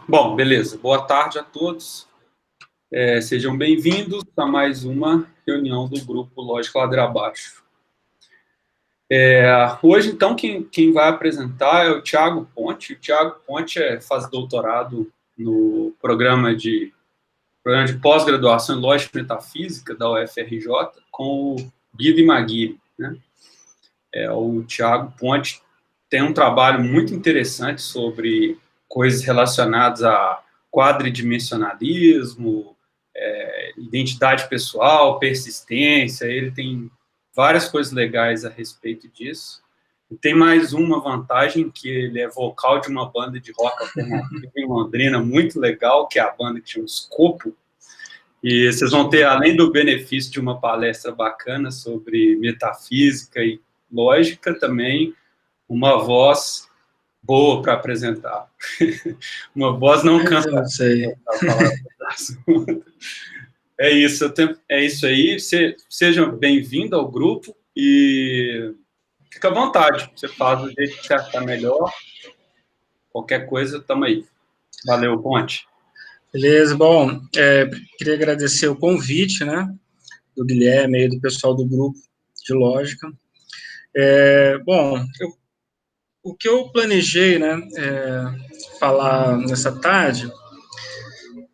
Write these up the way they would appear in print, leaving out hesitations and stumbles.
Bom, beleza. Boa tarde a todos. Sejam bem-vindos a mais uma reunião do Grupo Lógica Ladeira Abaixo. Hoje, então, quem vai apresentar é o Thiago Ponte. O Thiago Ponte faz doutorado no programa de pós-graduação em Lógica e Metafísica da UFRJ com o Guido Maguire, né? O Thiago Ponte tem um trabalho muito interessante sobre coisas relacionadas a quadridimensionalismo, identidade pessoal, persistência. Ele tem várias coisas legais a respeito disso. E tem mais uma vantagem, que ele é vocal de uma banda de rock alternativo em Londrina, muito legal, que é a banda que chama Scopo. E vocês vão ter, além do benefício de uma palestra bacana sobre metafísica e lógica, também uma voz boa para apresentar. Uma voz não cansa. Eu sei. É isso aí. Seja bem-vindo ao grupo e fica à vontade. Você faz do jeito que você achar melhor. Qualquer coisa, estamos aí. Valeu, Ponte. Beleza, bom, queria agradecer o convite, né, do Guilherme e do pessoal do grupo de lógica. O que eu planejei, né, falar nessa tarde,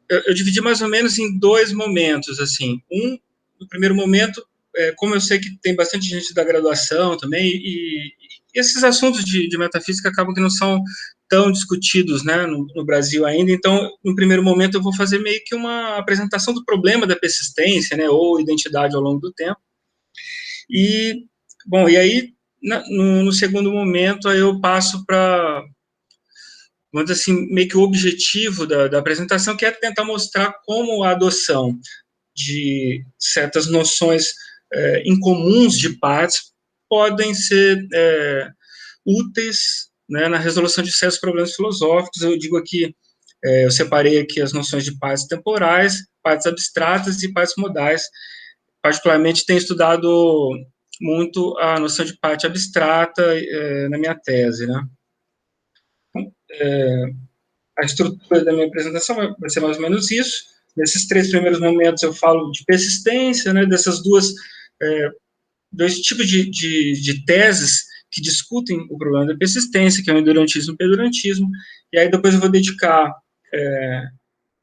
eu dividi mais ou menos em dois momentos, assim. No primeiro momento, como eu sei que tem bastante gente da graduação também, e esses assuntos de metafísica acabam que não são tão discutidos, né, no Brasil ainda. Então, no primeiro momento, eu vou fazer meio que uma apresentação do problema da persistência, né, ou identidade ao longo do tempo. E aí, no segundo momento, aí eu passo para, vamos dizer assim, meio que o objetivo da apresentação, que é tentar mostrar como a adoção de certas noções incomuns de partes podem ser úteis, né, na resolução de certos problemas filosóficos. Eu digo aqui, eu separei aqui as noções de partes temporais, partes abstratas e partes modais. Particularmente, tenho estudado muito a noção de parte abstrata na minha tese, né? A estrutura da minha apresentação vai ser mais ou menos isso. Nesses três primeiros momentos eu falo de persistência, né, dessas dois tipos de teses que discutem o problema da persistência, que é o endurantismo e o pedurantismo, e aí depois eu vou dedicar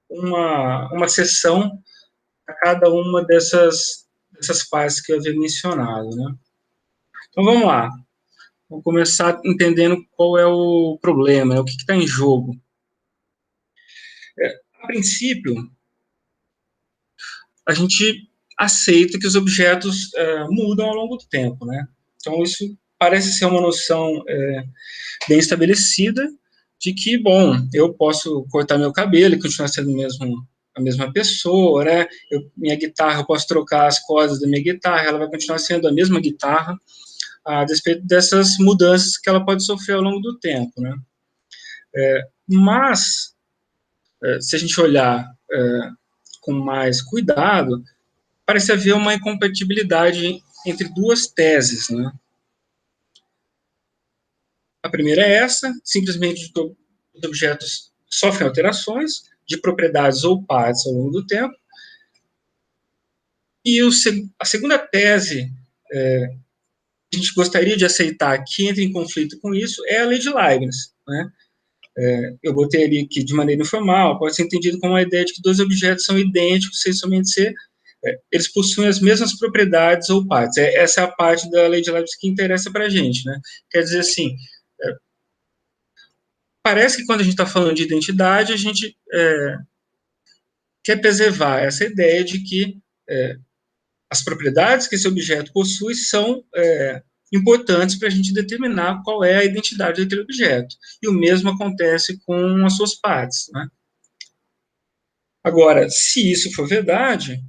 uma sessão a cada uma dessas partes que eu havia mencionado, né. Então vamos lá. Vou começar entendendo qual é o problema, né, o que está em jogo. A princípio, a gente aceita que os objetos mudam ao longo do tempo, né? Então, isso parece ser uma noção bem estabelecida de que, bom, eu posso cortar meu cabelo e continuar sendo a mesma pessoa, né? Minha guitarra, eu posso trocar as cordas da minha guitarra, ela vai continuar sendo a mesma guitarra, a despeito dessas mudanças que ela pode sofrer ao longo do tempo, né? Mas, se a gente olhar com mais cuidado, parece haver uma incompatibilidade entre duas teses, né? A primeira é essa, simplesmente os objetos sofrem alterações de propriedades ou partes ao longo do tempo. E a segunda tese que a gente gostaria de aceitar, que entra em conflito com isso, é a lei de Leibniz, né? Eu botei ali que, de maneira informal, pode ser entendido como a ideia de que dois objetos são idênticos sem somente ser eles possuem as mesmas propriedades ou partes. Essa é a parte da lei de Leibniz que interessa para a gente, né? Quer dizer assim, parece que quando a gente está falando de identidade, a gente quer preservar essa ideia de que as propriedades que esse objeto possui são importantes para a gente determinar qual é a identidade daquele objeto. E o mesmo acontece com as suas partes, né? Agora, se isso for verdade,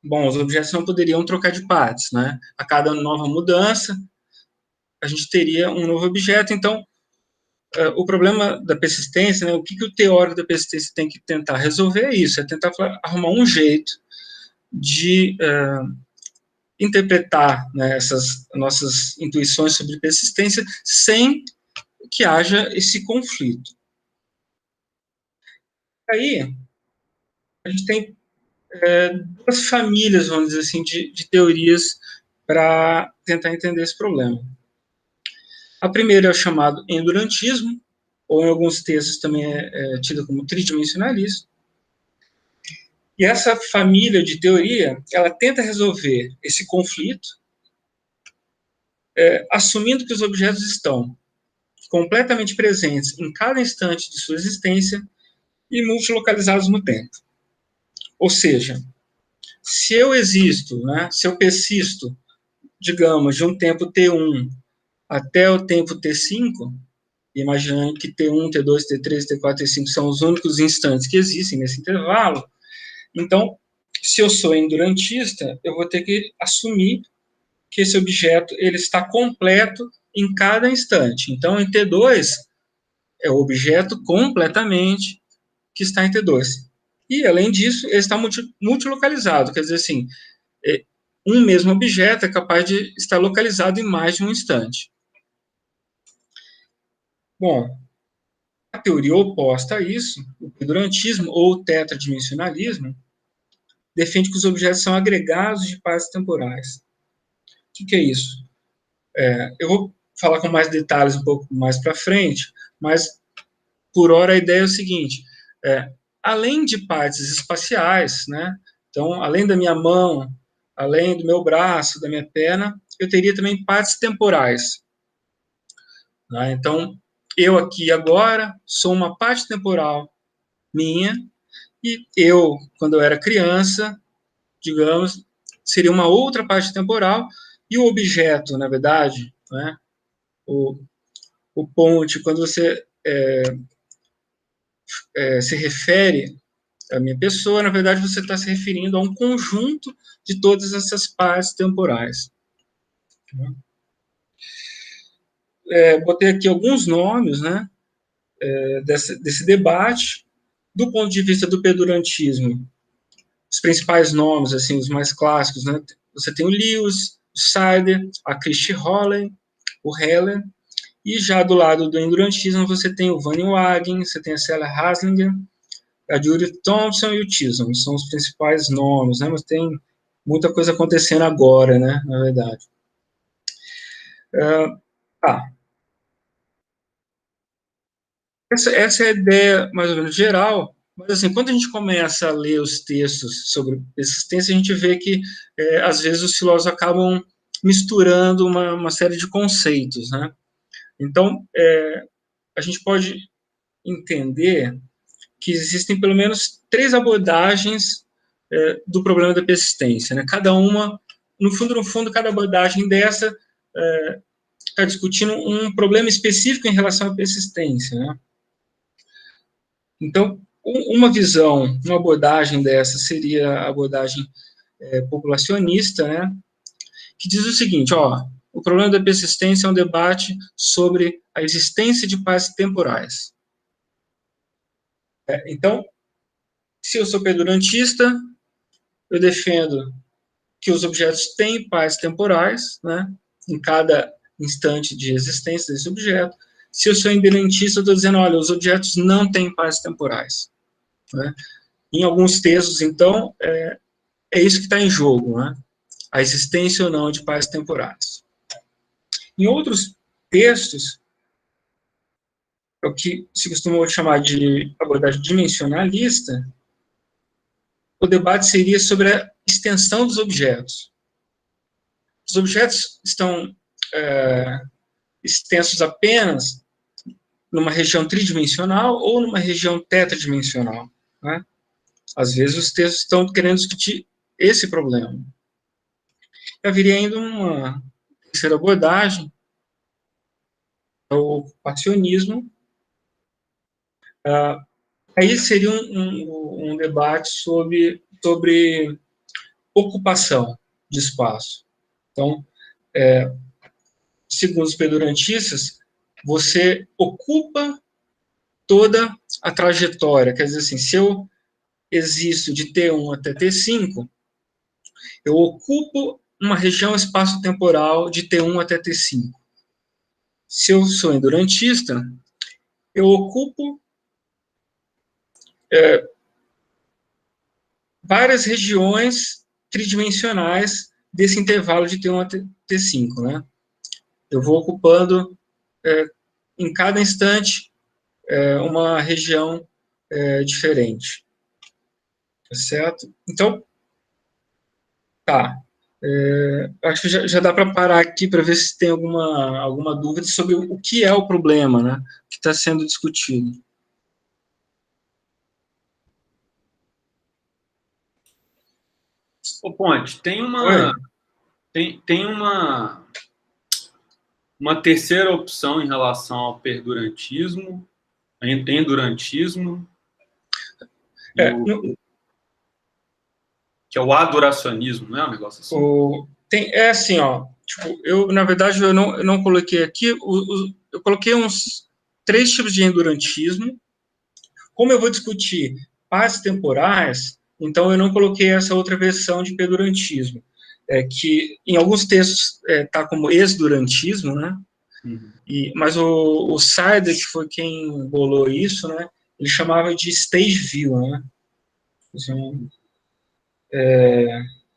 bom, os objetos não poderiam trocar de partes, né? A cada nova mudança, a gente teria um novo objeto. Então, o problema da persistência, né, o que o teórico da persistência tem que tentar resolver é isso, é tentar arrumar um jeito de interpretar, né, essas nossas intuições sobre persistência sem que haja esse conflito. Aí, a gente tem duas famílias, vamos dizer assim, de teorias para tentar entender esse problema. A primeira é o chamado endurantismo, ou em alguns textos também é tida como tridimensionalismo. E essa família de teoria, ela tenta resolver esse conflito, assumindo que os objetos estão completamente presentes em cada instante de sua existência e multilocalizados no tempo. Ou seja, se eu existo, né, se eu persisto, digamos, de um tempo T1 até o tempo T5, imaginando que T1, T2, T3, T4, T5 são os únicos instantes que existem nesse intervalo, então, se eu sou endurantista, eu vou ter que assumir que esse objeto ele está completo em cada instante. Então, em T2, é o objeto completamente que está em T2. E, além disso, ele está multilocalizado, quer dizer assim, um mesmo objeto é capaz de estar localizado em mais de um instante. Bom, a teoria oposta a isso, o endurantismo ou tetradimensionalismo, defende que os objetos são agregados de partes temporais. O que é isso? Eu vou falar com mais detalhes um pouco mais para frente, mas, por hora, a ideia é o seguinte, além de partes espaciais, né, então, além da minha mão, além do meu braço, da minha perna, eu teria também partes temporais. Né? Então, eu aqui agora sou uma parte temporal minha, e eu, quando eu era criança, digamos, seria uma outra parte temporal, e o objeto, na verdade, né, o ponte, quando você se refere à minha pessoa, na verdade você está se referindo a um conjunto de todas essas partes temporais. Botei aqui alguns nomes, né, desse debate, do ponto de vista do pedurantismo. Os principais nomes, assim, os mais clássicos, né, você tem o Lewis, o Sider, a Christie Hollen, o Heller, e já do lado do endurantismo você tem o Van Wagen, você tem a Sarah Haslinger, a Judith Thompson e o Chisholm, são os principais nomes, né, mas tem muita coisa acontecendo agora, né, na verdade. Essa é a ideia, mais ou menos, geral, mas, assim, quando a gente começa a ler os textos sobre persistência, a gente vê que, às vezes, os filósofos acabam misturando uma série de conceitos, né? Então, a gente pode entender que existem pelo menos 3 abordagens do problema da persistência, né? Cada uma, no fundo, cada abordagem dessa está discutindo um problema específico em relação à persistência, né? Então, uma visão, uma abordagem dessa seria a abordagem populacionista, né? Que diz o seguinte, o problema da persistência é um debate sobre a existência de partes temporais. Então, se eu sou pedurantista, eu defendo que os objetos têm partes temporais, né, em cada instante de existência desse objeto. Se eu sou independentista, eu estou dizendo, olha, os objetos não têm partes temporais. Né? Em alguns textos, então, é isso que está em jogo, né? A existência ou não de partes temporais. Em outros textos, é o que se costuma chamar de abordagem dimensionalista, o debate seria sobre a extensão dos objetos. Os objetos estão extensos apenas numa região tridimensional ou numa região tetradimensional, né? Às vezes os textos estão querendo discutir esse problema. Haveria ainda uma terceira abordagem, o ocupacionismo. Aí seria um debate sobre ocupação de espaço. Então, segundo os pedurantistas, você ocupa toda a trajetória. Quer dizer assim, se eu existo de T1 até T5, eu ocupo uma região espaço-temporal de T1 até T5. Se eu sou endurantista, eu ocupo várias regiões tridimensionais desse intervalo de T1 a T5, né? Eu vou ocupando, em cada instante, uma região diferente. Certo? Então, tá. Acho que já dá para parar aqui para ver se tem alguma dúvida sobre o que é o problema, né, que está sendo discutido. Ô, Ponte, tem uma terceira opção em relação ao perdurantismo, endurantismo, que é o aduracionismo, não é um negócio assim? É assim, ó, tipo, na verdade, eu não coloquei aqui, eu coloquei uns 3 tipos de endurantismo. Como eu vou discutir partes temporais, então eu não coloquei essa outra versão de perdurantismo, que em alguns textos está como exdurantismo, né? Uhum. Mas o Sider, que foi quem bolou isso, né? Ele chamava de stage view, né? Assim,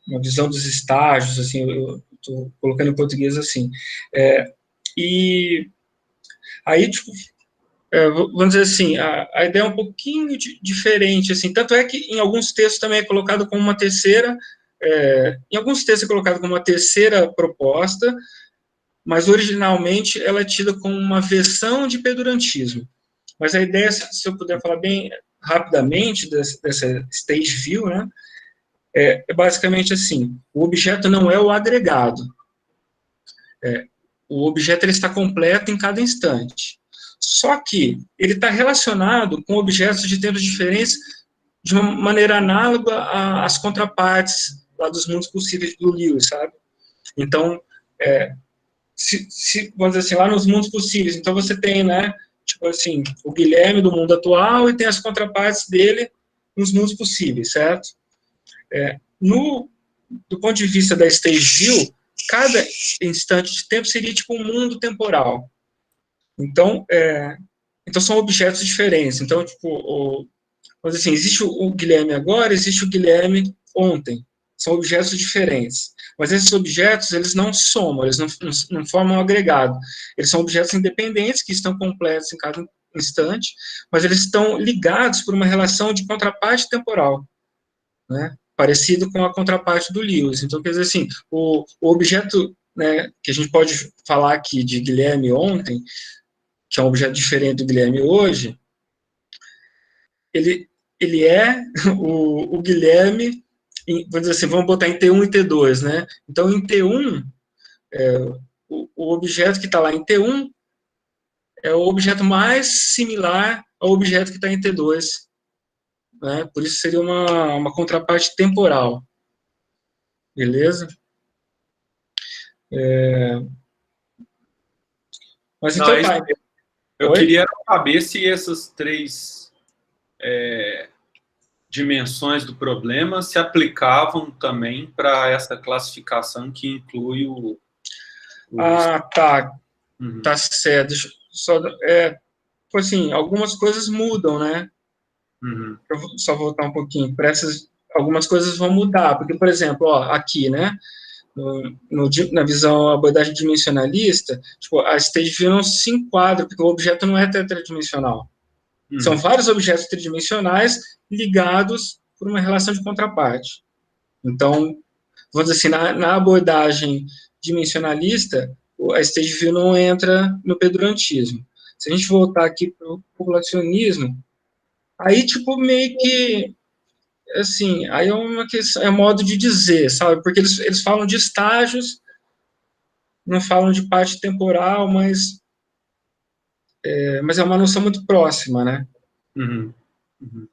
uma visão dos estágios, assim, eu estou colocando em português assim. E aí, tipo, vamos dizer assim, a ideia é um pouquinho diferente, assim, tanto é que em alguns textos também é colocado como uma terceira, em alguns textos é colocado como uma terceira proposta, mas originalmente ela é tida como uma versão de perdurantismo. Mas a ideia, se eu puder falar bem rapidamente dessa stage view, né, é basicamente assim, o objeto não é o agregado, o objeto ele está completo em cada instante. Só que ele está relacionado com objetos de tempos diferentes de uma maneira análoga às contrapartes lá dos mundos possíveis do Lewis, sabe? Então, vamos dizer assim, lá nos mundos possíveis, então você tem, né, tipo assim, o Guilherme do mundo atual e tem as contrapartes dele nos mundos possíveis, certo? Do ponto de vista da stage view, cada instante de tempo seria tipo um mundo temporal. Então, então são objetos diferentes. Então, tipo, vamos dizer assim, existe o Guilherme agora, existe o Guilherme ontem. São objetos diferentes. Mas esses objetos, eles não somam, eles não formam um agregado. Eles são objetos independentes, que estão completos em cada instante, mas eles estão ligados por uma relação de contraparte temporal, né? Parecido com a contraparte do Lewis. Então, quer dizer assim, o objeto, né, que a gente pode falar aqui de Guilherme ontem, que é um objeto diferente do Guilherme hoje, ele é o Guilherme, vamos dizer assim, vamos botar em T1 e T2, né? Então, em T1, o objeto que está lá em T1 é o objeto mais similar ao objeto que está em T2, né? Por isso seria uma contraparte temporal. Beleza? Mas Não, então tá. eu queria saber se essas 3 dimensões do problema se aplicavam também para essa classificação que inclui o... Tá. Uhum. Tá certo. Assim, algumas coisas mudam, né? Uhum. Eu vou só voltar um pouquinho. Algumas coisas vão mudar, porque, por exemplo, ó, aqui, né? Na visão abordagem dimensionalista, tipo, a stage view não se enquadra, porque o objeto não é tetradimensional. Uhum. São vários objetos tridimensionais ligados por uma relação de contraparte. Então, vamos dizer assim, na abordagem dimensionalista, a stage view não entra no perdurantismo. Se a gente voltar aqui para o populacionismo, aí, tipo, meio que, assim, aí é uma questão, é modo de dizer, sabe? Porque eles falam de estágios, não falam de parte temporal, mas é uma noção muito próxima, né? Uhum. Uhum.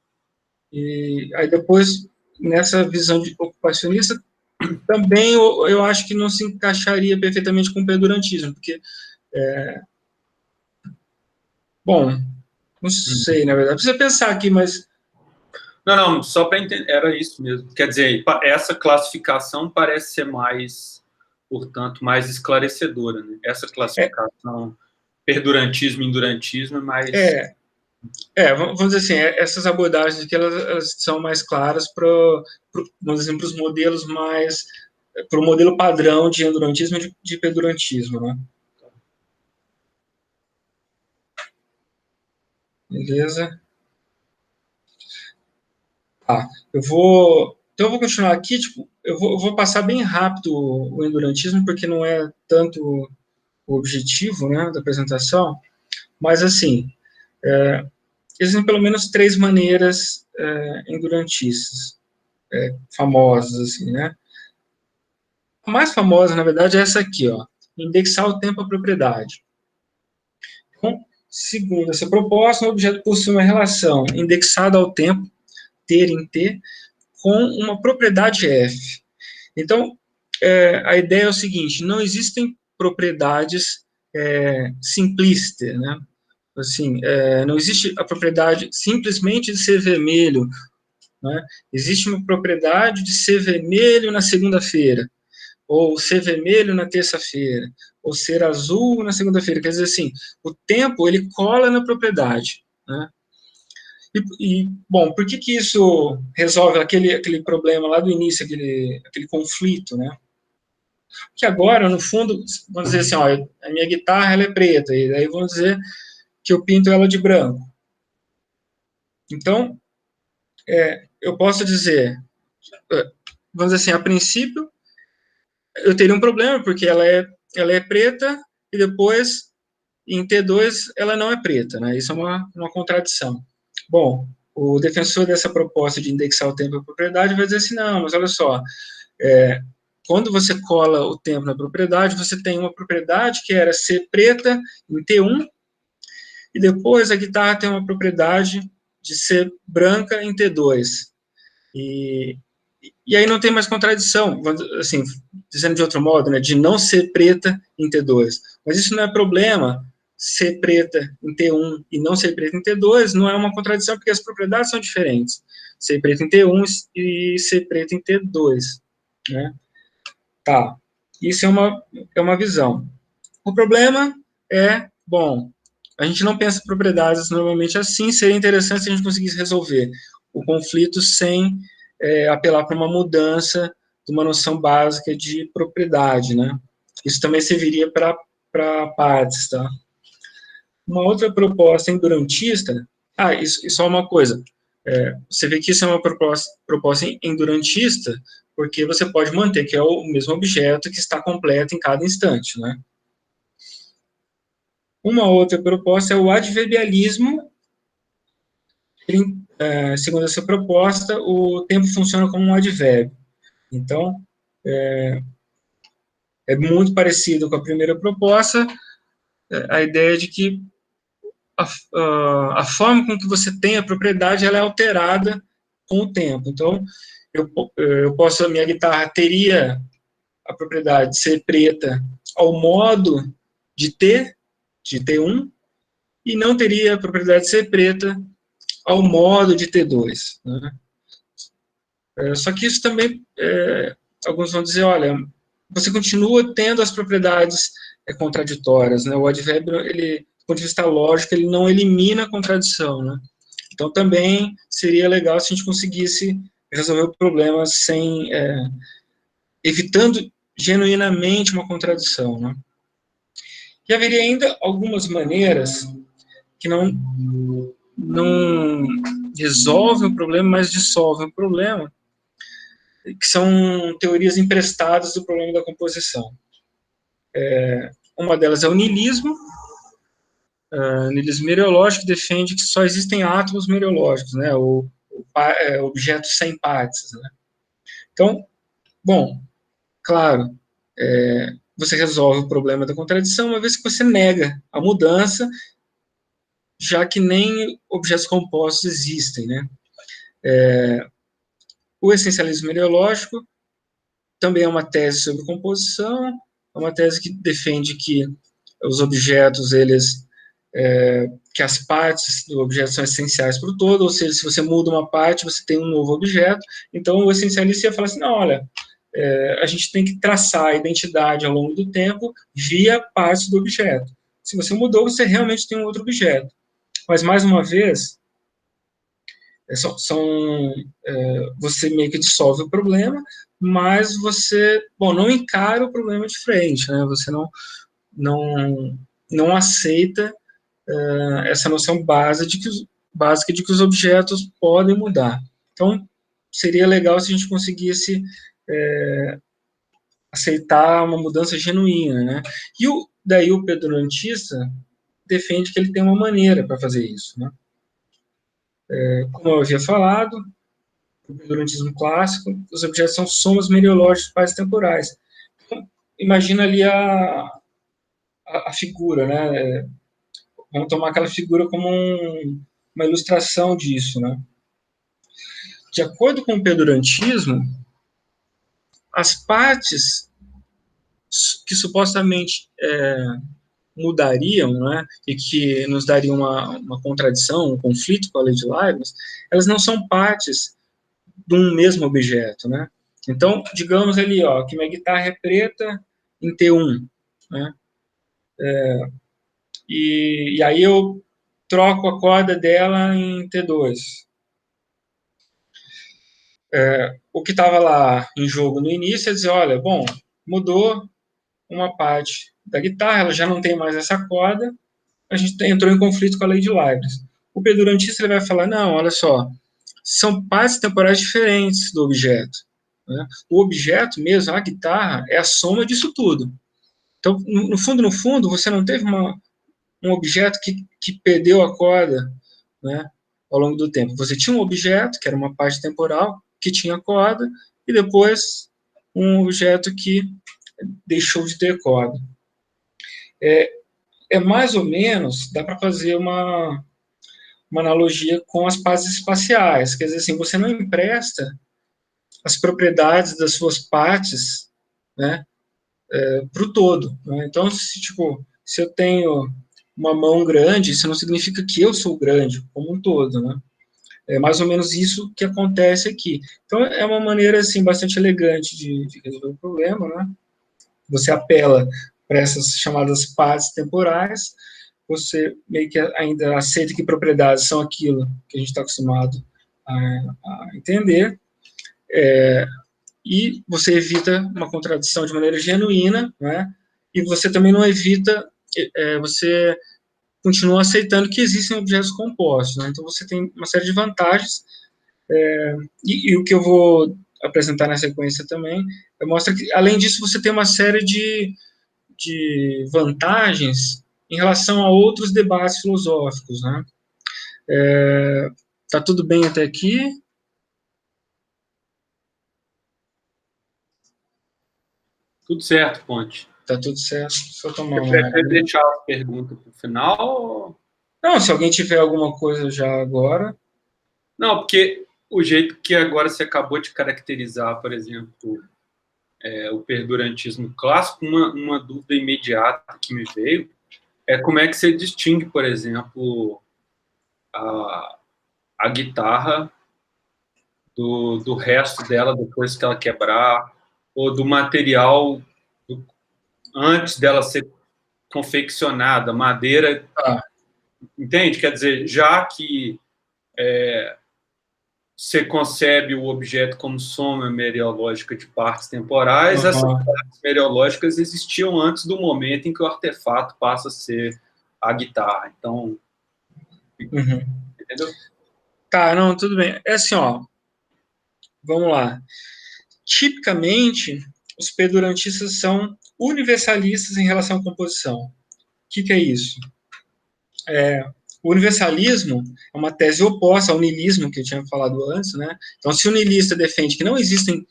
E aí depois, nessa visão de ocupacionista, também eu acho que não se encaixaria perfeitamente com o perdurantismo, porque, bom, não sei, na verdade, precisa pensar aqui, mas... Não, só para entender, era isso mesmo. Quer dizer, essa classificação parece ser mais, portanto, mais esclarecedora, né? Essa classificação, perdurantismo e endurantismo, é mais... Vamos dizer assim, essas abordagens aqui, elas são mais claras para, vamos dizer, para os modelos mais, para o modelo padrão de endurantismo e de pedurantismo, né? Beleza? Tá. Então eu vou continuar aqui, tipo, eu vou passar bem rápido o endurantismo, porque não é tanto o objetivo, né, da apresentação, mas assim, existem pelo menos 3 maneiras endurantistas, famosas, assim, né? A mais famosa, na verdade, é essa aqui, ó, indexar o tempo à propriedade. Então, segundo essa proposta, um objeto possui uma relação indexada ao tempo, ter em T, com uma propriedade F. Então, a ideia é o seguinte, não existem propriedades simplistas, né? Assim, não existe a propriedade simplesmente de ser vermelho, né? Existe uma propriedade de ser vermelho na segunda-feira, ou ser vermelho na terça-feira, ou ser azul na segunda-feira. Quer dizer assim, o tempo, ele cola na propriedade, né? Bom, por que isso resolve aquele problema lá do início, aquele conflito, né? Que agora, no fundo, vamos dizer assim, ó, a minha guitarra ela é preta, e aí vamos dizer que eu pinto ela de branco. Então, eu posso dizer, vamos dizer assim, a princípio, eu teria um problema, porque ela é preta, e depois, em T2, ela não é preta, né? Isso é uma contradição. Bom, o defensor dessa proposta de indexar o tempo à propriedade vai dizer assim, não, mas olha só, quando você cola o tempo na propriedade, você tem uma propriedade que era ser preta em T1, e depois a guitarra tem uma propriedade de ser branca em T2. E aí não tem mais contradição, assim, dizendo de outro modo, né, de não ser preta em T2. Mas isso não é problema, ser preta em T1 e não ser preta em T2 não é uma contradição, porque as propriedades são diferentes. Ser preta em T1 e ser preta em T2, né? Tá, isso é uma visão. O problema bom, a gente não pensa propriedades normalmente assim, seria interessante se a gente conseguisse resolver o conflito sem apelar para uma mudança de uma noção básica de propriedade, né? Isso também serviria para partes, tá? Uma outra proposta endurantista, e só uma coisa, você vê que isso é uma proposta endurantista, porque você pode manter que é o mesmo objeto que está completo em cada instante, né? Uma outra proposta é o adverbialismo. Segundo essa proposta, o tempo funciona como um advérbio. Então, é muito parecido com a primeira proposta, a ideia de que a forma com que você tem a propriedade ela é alterada com o tempo. Então, a minha guitarra teria a propriedade de ser preta ao modo de T1, e não teria a propriedade de ser preta ao modo de T2. Né? Só que isso também, alguns vão dizer, olha, você continua tendo as propriedades contraditórias, né? O advérbio, ele, do ponto de vista lógico, ele não elimina a contradição, né? Então, também seria legal se a gente conseguisse resolver o problema sem, evitando genuinamente uma contradição, né? E haveria ainda algumas maneiras que não resolvem o problema, mas dissolvem o problema, que são teorias emprestadas do problema da composição. Uma delas é o niilismo. O niilismo mereológico defende que só existem átomos mereológicos, né, ou objetos sem partes. Né? Então, bom, claro, você resolve o problema da contradição uma vez que você nega a mudança, já que nem objetos compostos existem. Né? O essencialismo mereológico também é uma tese sobre composição, é uma tese que defende que os objetos, que as partes do objeto são essenciais para o todo, ou seja, se você muda uma parte, você tem um novo objeto. Então, o essencialista ia falar assim, não, olha, a gente tem que traçar a identidade ao longo do tempo via partes do objeto. Se você mudou, você realmente tem um outro objeto. Mas, mais uma vez, você meio que dissolve o problema, mas você, bom, não encara o problema de frente, né? Você não aceita essa noção básica de que os objetos podem mudar. Então, seria legal se a gente conseguisse aceitar uma mudança genuína, né? E daí o pedantista defende que ele tem uma maneira para fazer isso, né? Como eu havia falado, no pedantismo clássico, os objetos são somas meriológicas de pares temporais. Então, imagina ali a figura, né? Vamos tomar aquela figura como uma ilustração disso, né? De acordo com o pedantismo, as partes que supostamente mudariam, né, e que nos dariam uma contradição, um conflito com a lei de Leibniz, elas não são partes de um mesmo objeto, né? Então, digamos ali, ó, que minha guitarra é preta em T1, né? E aí eu troco a corda dela em T2. O que estava lá em jogo no início é dizer, olha, bom, mudou uma parte da guitarra, ela já não tem mais essa corda, a gente entrou em conflito com a lei de Leibniz. O pedantista ele vai falar, não, olha só, são partes temporais diferentes do objeto. Né? O objeto mesmo, a guitarra, é a soma disso tudo. Então, no fundo, você não teve um objeto que perdeu a corda, né, ao longo do tempo. Você tinha um objeto, que era uma parte temporal, que tinha corda, e depois um objeto que deixou de ter corda. É mais ou menos, dá para fazer uma analogia com as partes espaciais, quer dizer assim, você não empresta as propriedades das suas partes, né, para o todo. Né? Então, se eu tenho uma mão grande, isso não significa que eu sou grande, como um todo, né? É mais ou menos isso que acontece aqui. Então, é uma maneira, assim, bastante elegante de resolver o problema, né? Você apela para essas chamadas partes temporais, você meio que ainda aceita que propriedades são aquilo que a gente está acostumado a entender, e você evita uma contradição de maneira genuína, né? E você também não evita, você continua aceitando que existem objetos compostos, né? Então você tem uma série de vantagens, e o que eu vou apresentar na sequência também, mostra que, além disso, você tem uma série de vantagens em relação a outros debates filosóficos, né? Tá tudo bem até aqui? Tudo certo, Ponte. Tá tudo certo. Só tomar Você uma prefere água. deixar a pergunta para o final? Não, se alguém tiver alguma coisa já agora. Não, porque o jeito que agora você acabou de caracterizar, por exemplo, o perdurantismo clássico, uma dúvida imediata que me veio é como é que você distingue, por exemplo, a guitarra do resto dela depois que ela quebrar, ou do material antes dela ser confeccionada, madeira, entende? Quer dizer, já que você concebe o objeto como soma meriológica de partes temporais, essas partes meriológicas existiam antes do momento em que o artefato passa a ser a guitarra. Então, entendeu? Tá, não, tudo bem. É assim, ó, vamos lá. Tipicamente, os perdurantistas são universalistas em relação à composição. O que é isso? O universalismo é uma tese oposta ao niilismo, que eu tinha falado antes, né? Então, se o niilista defende que não existem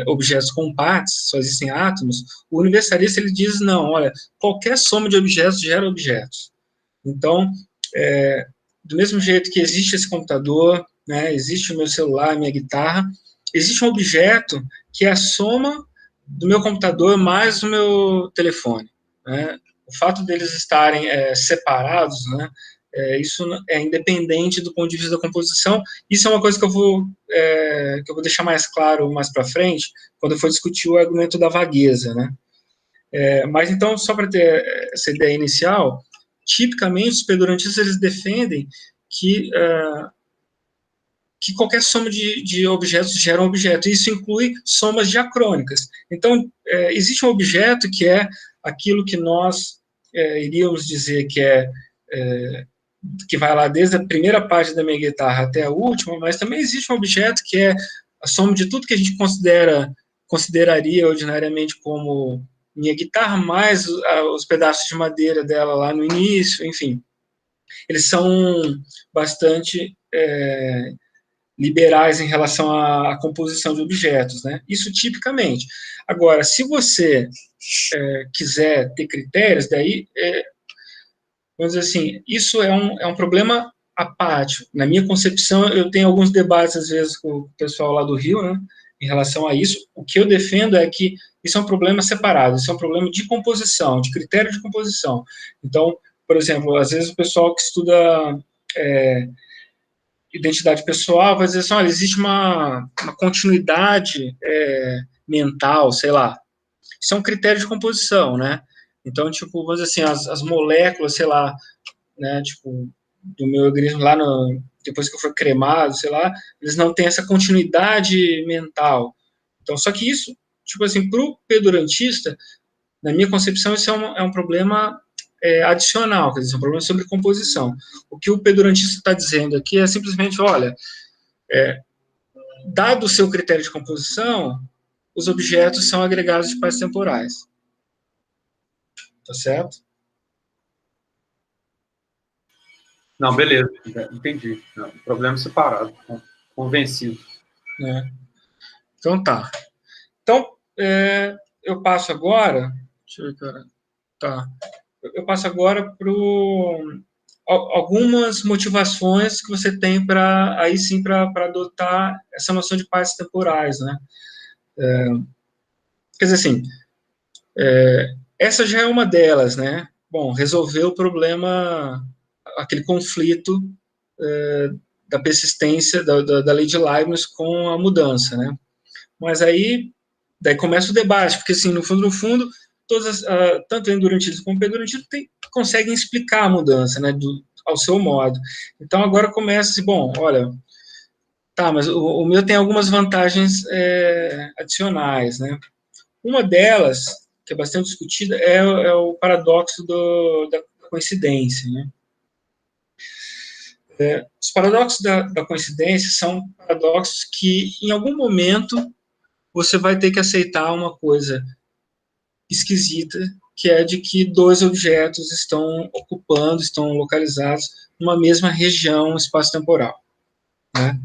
objetos com partes, só existem átomos, o universalista ele diz, não, olha, qualquer soma de objetos gera objetos. Então, do mesmo jeito que existe esse computador, né, existe o meu celular, a minha guitarra, existe um objeto que é a soma do meu computador mais o meu telefone. Né? O fato deles estarem separados, né, isso é independente do ponto de vista da composição. Isso é uma coisa que eu vou deixar mais claro mais para frente, quando eu for discutir o argumento da vagueza. Né? Mas então, só para ter essa ideia inicial, tipicamente, os pedurantistas, eles defendem que qualquer soma de objetos gera um objeto. Isso inclui somas diacrônicas. Então, existe um objeto que é aquilo que nós iríamos dizer que vai lá desde a primeira parte da minha guitarra até a última, mas também existe um objeto que é a soma de tudo que a gente consideraria ordinariamente como minha guitarra, mais os pedaços de madeira dela lá no início, enfim. Eles são bastante liberais em relação à composição de objetos, né? Isso tipicamente. Agora, se você quiser ter critérios, daí, vamos dizer assim, isso é um problema à parte. Na minha concepção, eu tenho alguns debates, às vezes, com o pessoal lá do Rio, né, em relação a isso. O que eu defendo é que isso é um problema separado, isso é um problema de composição, de critério de composição. Então, por exemplo, às vezes o pessoal que estuda identidade pessoal vai dizer assim, olha, existe uma continuidade mental, sei lá. Isso é um critério de composição, né? Então, tipo, vamos dizer assim, as moléculas, sei lá, né, tipo, do meu organismo lá depois que eu for cremado, sei lá, eles não têm essa continuidade mental. Então, só que isso, tipo assim, para o pedurantista, na minha concepção, isso é um problema adicional, quer dizer, um problema sobre composição. O que o pedurantista está dizendo aqui é simplesmente, olha, dado o seu critério de composição, os objetos são agregados de partes temporais. Tá certo? Não, beleza, entendi. Não, problema separado, convencido. Então tá. Então, eu passo agora. Deixa eu ver, cara. Tá. Eu passo agora para algumas motivações que você tem para aí sim para adotar essa noção de partes temporais, né? Quer dizer assim, essa já é uma delas, né? Bom, resolver o problema, aquele conflito da persistência da lei de Leibniz com a mudança, né? Mas aí, daí começa o debate, porque assim, no fundo, tanto o endurantismo como o pedurantismo conseguem explicar a mudança, né, ao seu modo. Então agora começa assim, bom, olha, tá, mas o meu tem algumas vantagens adicionais, né? Uma delas, que é bastante discutida, é o paradoxo da coincidência, né? Os paradoxos da coincidência são paradoxos que, em algum momento, você vai ter que aceitar uma coisa esquisita, que é de que dois objetos estão localizados numa mesma região espaço-temporal, né?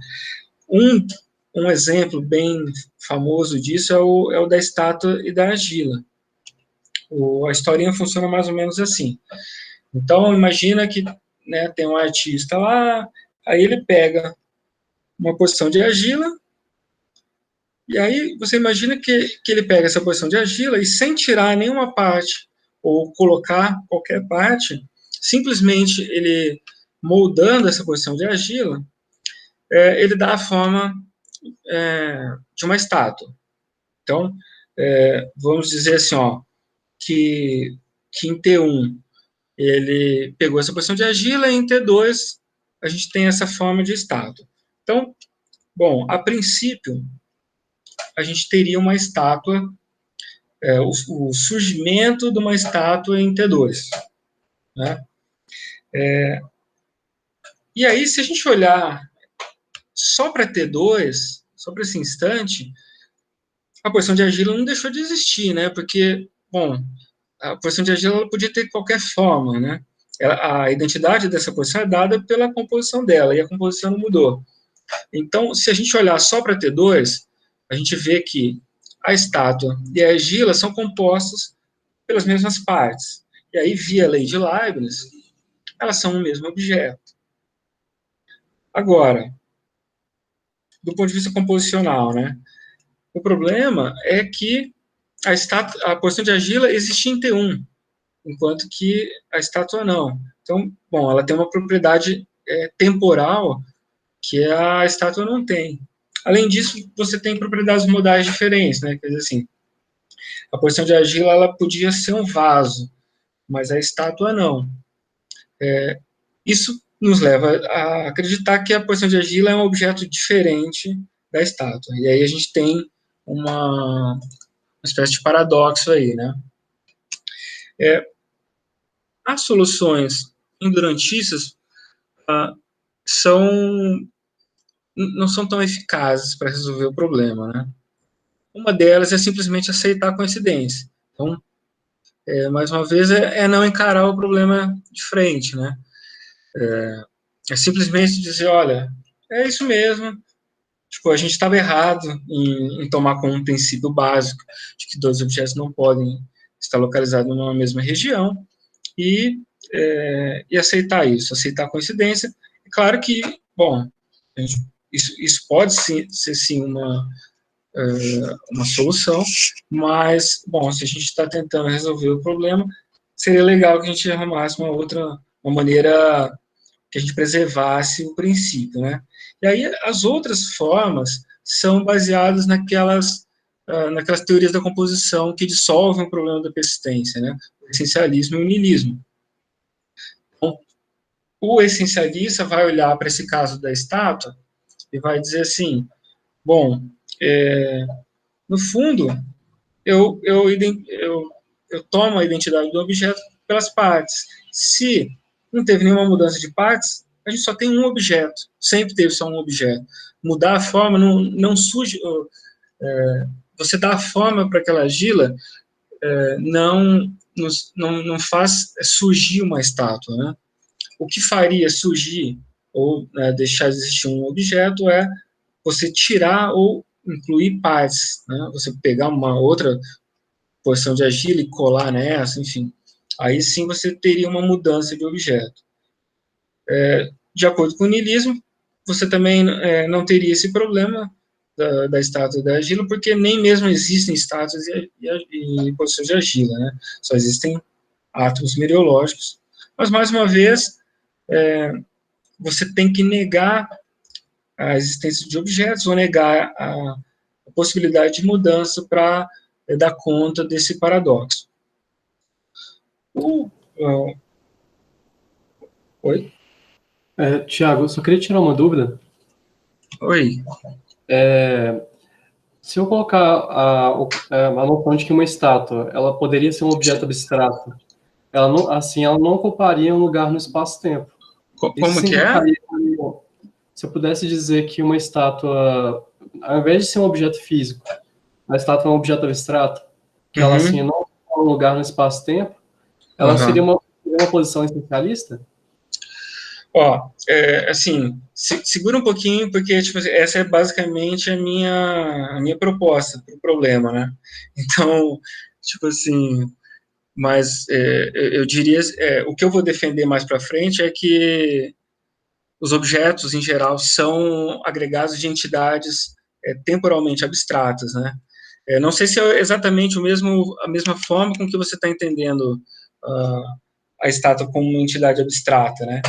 Um exemplo bem famoso disso é o da estátua e da argila. A historinha funciona mais ou menos assim. Então, imagina que, né, tem um artista lá, aí ele pega uma porção de argila, e aí você imagina que ele pega essa porção de argila e sem tirar nenhuma parte ou colocar qualquer parte, simplesmente ele moldando essa porção de argila, ele dá a forma de uma estátua. Então, vamos dizer assim, ó, que em T1 ele pegou essa porção de argila e em T2 a gente tem essa forma de estátua. Então, bom, a princípio, a gente teria uma estátua, o surgimento de uma estátua em T2. Né? E aí, se a gente olhar só para T2, só para esse instante, a porção de argila não deixou de existir, né? Porque, bom, a porção de argila ela podia ter qualquer forma, né? A identidade dessa porção é dada pela composição dela, e a composição não mudou. Então, se a gente olhar só para T2, a gente vê que a estátua e a argila são compostas pelas mesmas partes. E aí, via a lei de Leibniz, elas são o mesmo objeto. Agora, do ponto de vista composicional, né? O problema é que a porção de argila existe em T1, enquanto que a estátua não. Então, bom, ela tem uma propriedade temporal que a estátua não tem. Além disso, você tem propriedades modais diferentes, né? Quer dizer assim, a porção de argila ela podia ser um vaso, mas a estátua não. Isso nos leva a acreditar que a posição de argila é um objeto diferente da estátua. E aí a gente tem uma espécie de paradoxo aí, né? As soluções endurantistas não são tão eficazes para resolver o problema, né? Uma delas é simplesmente aceitar a coincidência. Então, mais uma vez, não encarar o problema de frente, né? É simplesmente dizer, olha, é isso mesmo, tipo, a gente estava errado em tomar como um princípio básico de que dois objetos não podem estar localizados numa mesma região e aceitar isso, aceitar a coincidência. É claro que, bom, isso pode ser sim uma solução, mas, bom, se a gente está tentando resolver o problema, seria legal que a gente arrumasse uma maneira que a gente preservasse o princípio, né? E aí as outras formas são baseadas naquelas teorias da composição que dissolvem o problema da persistência, né? O essencialismo e o niilismo. Então, o essencialista vai olhar para esse caso da estátua e vai dizer assim, bom, no fundo, eu tomo a identidade do objeto pelas partes. Se não teve nenhuma mudança de partes, a gente só tem um objeto, sempre teve só um objeto. Mudar a forma não surge, você dá a forma para aquela argila, não faz surgir uma estátua, né? O que faria surgir ou deixar de existir um objeto é você tirar ou incluir partes, né? Você pegar uma outra porção de argila e colar nessa, enfim. Aí sim você teria uma mudança de objeto. De acordo com o niilismo, você também não teria esse problema da estátua da argila, porque nem mesmo existem estátuas e porções de argila, né? Só existem átomos meteorológicos. Mas, mais uma vez, você tem que negar a existência de objetos ou negar a possibilidade de mudança para dar conta desse paradoxo. Oi? Tiago, eu só queria tirar uma dúvida. Oi. Se eu colocar a noção de que uma estátua ela poderia ser um objeto abstrato, ela não ocuparia um lugar no espaço-tempo. Como que é? Se eu pudesse dizer que uma estátua, ao invés de ser um objeto físico, a estátua é um objeto abstrato, que ela assim não ocupa um lugar no espaço-tempo, ela seria uma posição essencialista? Assim, segura um pouquinho, porque tipo, essa é basicamente a minha proposta para o problema, né? Então, tipo assim, mas eu diria, o que eu vou defender mais para frente é que os objetos, em geral, são agregados de entidades temporalmente abstratas, né? Não sei se é exatamente a mesma forma com que você está entendendo a estátua como uma entidade abstrata, né?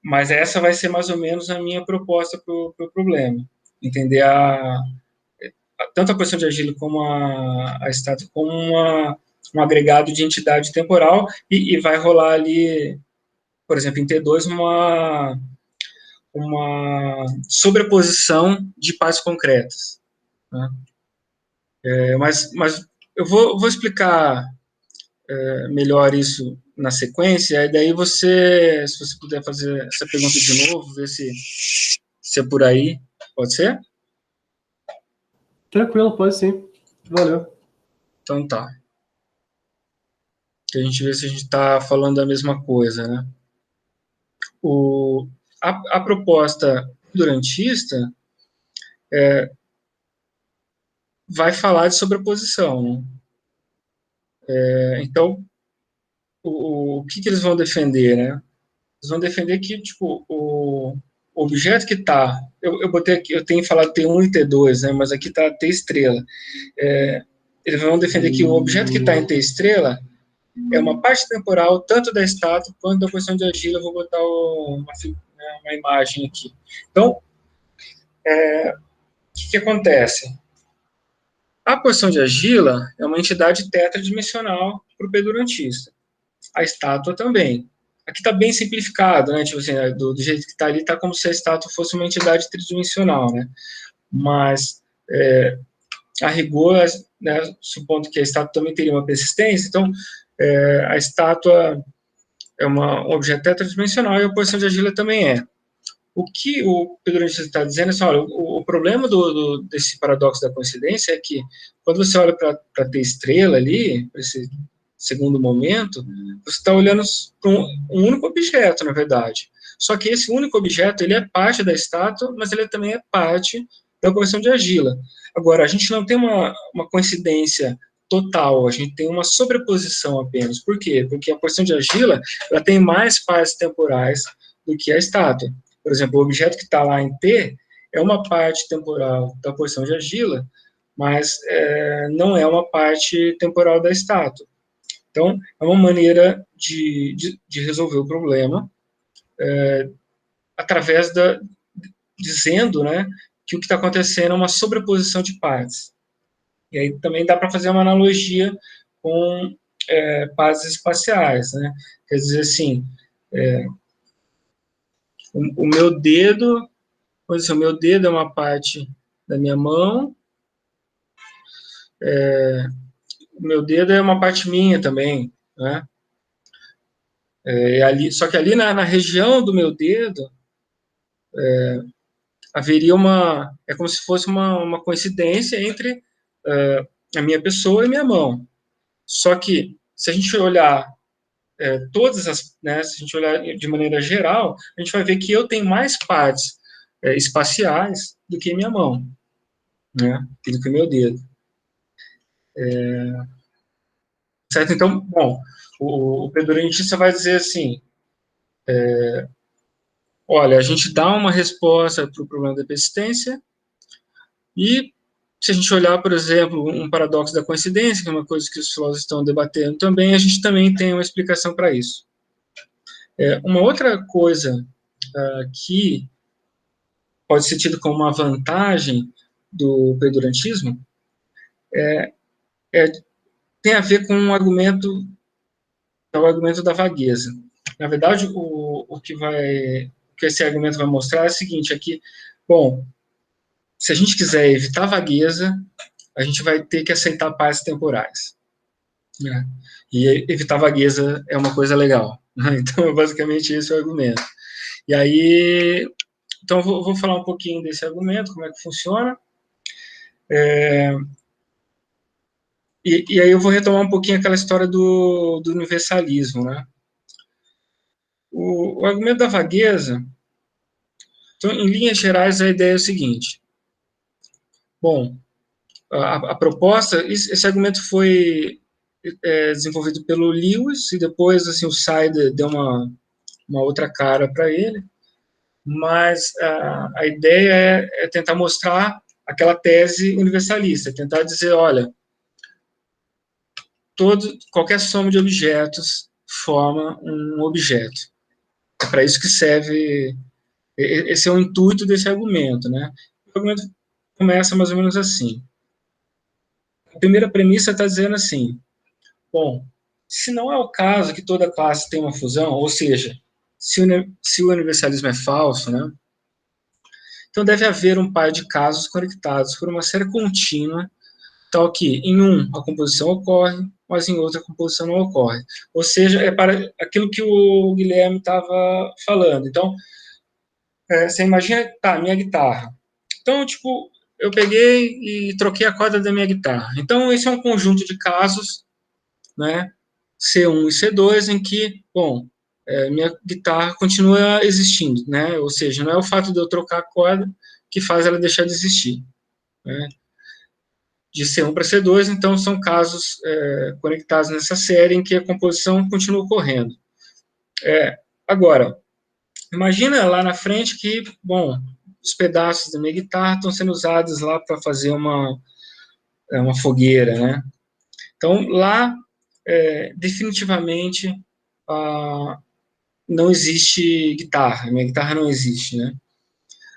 Mas essa vai ser mais ou menos a minha proposta para o problema. Entender tanto a questão de argila como a estátua como um agregado de entidade temporal e vai rolar ali, por exemplo, em T2, uma sobreposição de partes concretas. Né? Mas eu vou explicar melhor isso na sequência, e daí se você puder fazer essa pergunta de novo, ver se é por aí, pode ser? Tranquilo, pode sim. Valeu. Então tá. Que a gente vê se a gente está falando a mesma coisa, né? A proposta durantista vai falar de sobreposição, né? Então, o que eles vão defender, né? Eles vão defender que, tipo, o objeto que está... Eu botei aqui, eu tenho falado T1 e T2, né? Mas aqui está T estrela. Eles vão defender que o objeto que está em T estrela é uma parte temporal tanto da estátua quanto da porção de argila. Eu vou botar uma imagem aqui. Então, o que acontece? A porção de argila é uma entidade tetradimensional para o pedurantista. a estátua também. Aqui está bem simplificado, né? Tipo assim, do jeito que está ali, está como se a estátua fosse uma entidade tridimensional, né? Mas, a rigor, né, supondo que a estátua também teria uma persistência, então, a estátua é um objeto tetradimensional e a posição de argila também é. O que o Pedro Anchieta está dizendo é assim, olha, o problema desse paradoxo da coincidência é que, quando você olha para a T-estrela ali, para esse segundo momento, você está olhando para um único objeto, na verdade. Só que esse único objeto, ele é parte da estátua, mas ele também é parte da posição de argila. Agora, a gente não tem uma coincidência total, a gente tem uma sobreposição apenas. Por quê? Porque a posição de argila, ela tem mais partes temporais do que a estátua. Por exemplo, o objeto que está lá em T é uma parte temporal da porção de argila, mas não é uma parte temporal da estátua. Então, é uma maneira de resolver o problema através dizendo, né, que o que está acontecendo é uma sobreposição de partes. E aí também dá para fazer uma analogia com partes espaciais, né? Quer dizer assim, o meu dedo, o meu dedo é uma parte da minha mão, o meu dedo é uma parte minha também, né? Só que ali na região do meu dedo haveria é como se fosse uma coincidência entre a minha pessoa e minha mão. Só que se a gente olhar todas né, se a gente olhar de maneira geral, a gente vai ver que eu tenho mais partes espaciais do que minha mão, né, do que meu dedo. Certo? Então, bom, o Pedro Anchieta vai dizer assim, olha, a gente dá uma resposta para o problema da persistência e se a gente olhar, por exemplo, um paradoxo da coincidência, que é uma coisa que os filósofos estão debatendo também, a gente também tem uma explicação para isso. Uma outra coisa que pode ser tido como uma vantagem do pedurantismo tem a ver com o argumento da vagueza. Na verdade, o que esse argumento vai mostrar é o seguinte, é que, bom, se a gente quiser evitar a vagueza, a gente vai ter que aceitar partes temporais. Né? E evitar a vagueza é uma coisa legal. Né? Então, basicamente, esse é o argumento. E aí, então, vou falar um pouquinho desse argumento, como é que funciona. E aí eu vou retomar um pouquinho aquela história do universalismo, né? O argumento da vagueza, então, em linhas gerais, a ideia é o seguinte. Bom, a proposta, esse argumento foi desenvolvido pelo Lewis, e depois, assim, o Sider deu uma outra cara para ele, mas a ideia é tentar mostrar aquela tese universalista, tentar dizer, olha, qualquer soma de objetos forma um objeto. É para isso que serve, esse é o intuito desse argumento, né? O argumento começa mais ou menos assim. A primeira premissa está dizendo assim, bom, se não é o caso que toda classe tem uma fusão, ou seja, se o universalismo é falso, né? Então deve haver um par de casos conectados por uma série contínua, tal que em um a composição ocorre, mas em outro a composição não ocorre. Ou seja, é para aquilo que o Guilherme estava falando. Então, você imagina, tá, minha guitarra. Então, tipo, eu peguei e troquei a corda da minha guitarra. Então, esse é um conjunto de casos, né, C1 e C2, em que, bom, minha guitarra continua existindo, né, ou seja, não é o fato de eu trocar a corda que faz ela deixar de existir, né. De C1 para C2, então, são casos conectados nessa série em que a composição continua ocorrendo. Agora, imagina lá na frente que, bom, os pedaços da minha guitarra estão sendo usados lá para fazer uma fogueira, né? Então, lá, definitivamente, não existe guitarra, minha guitarra não existe, né?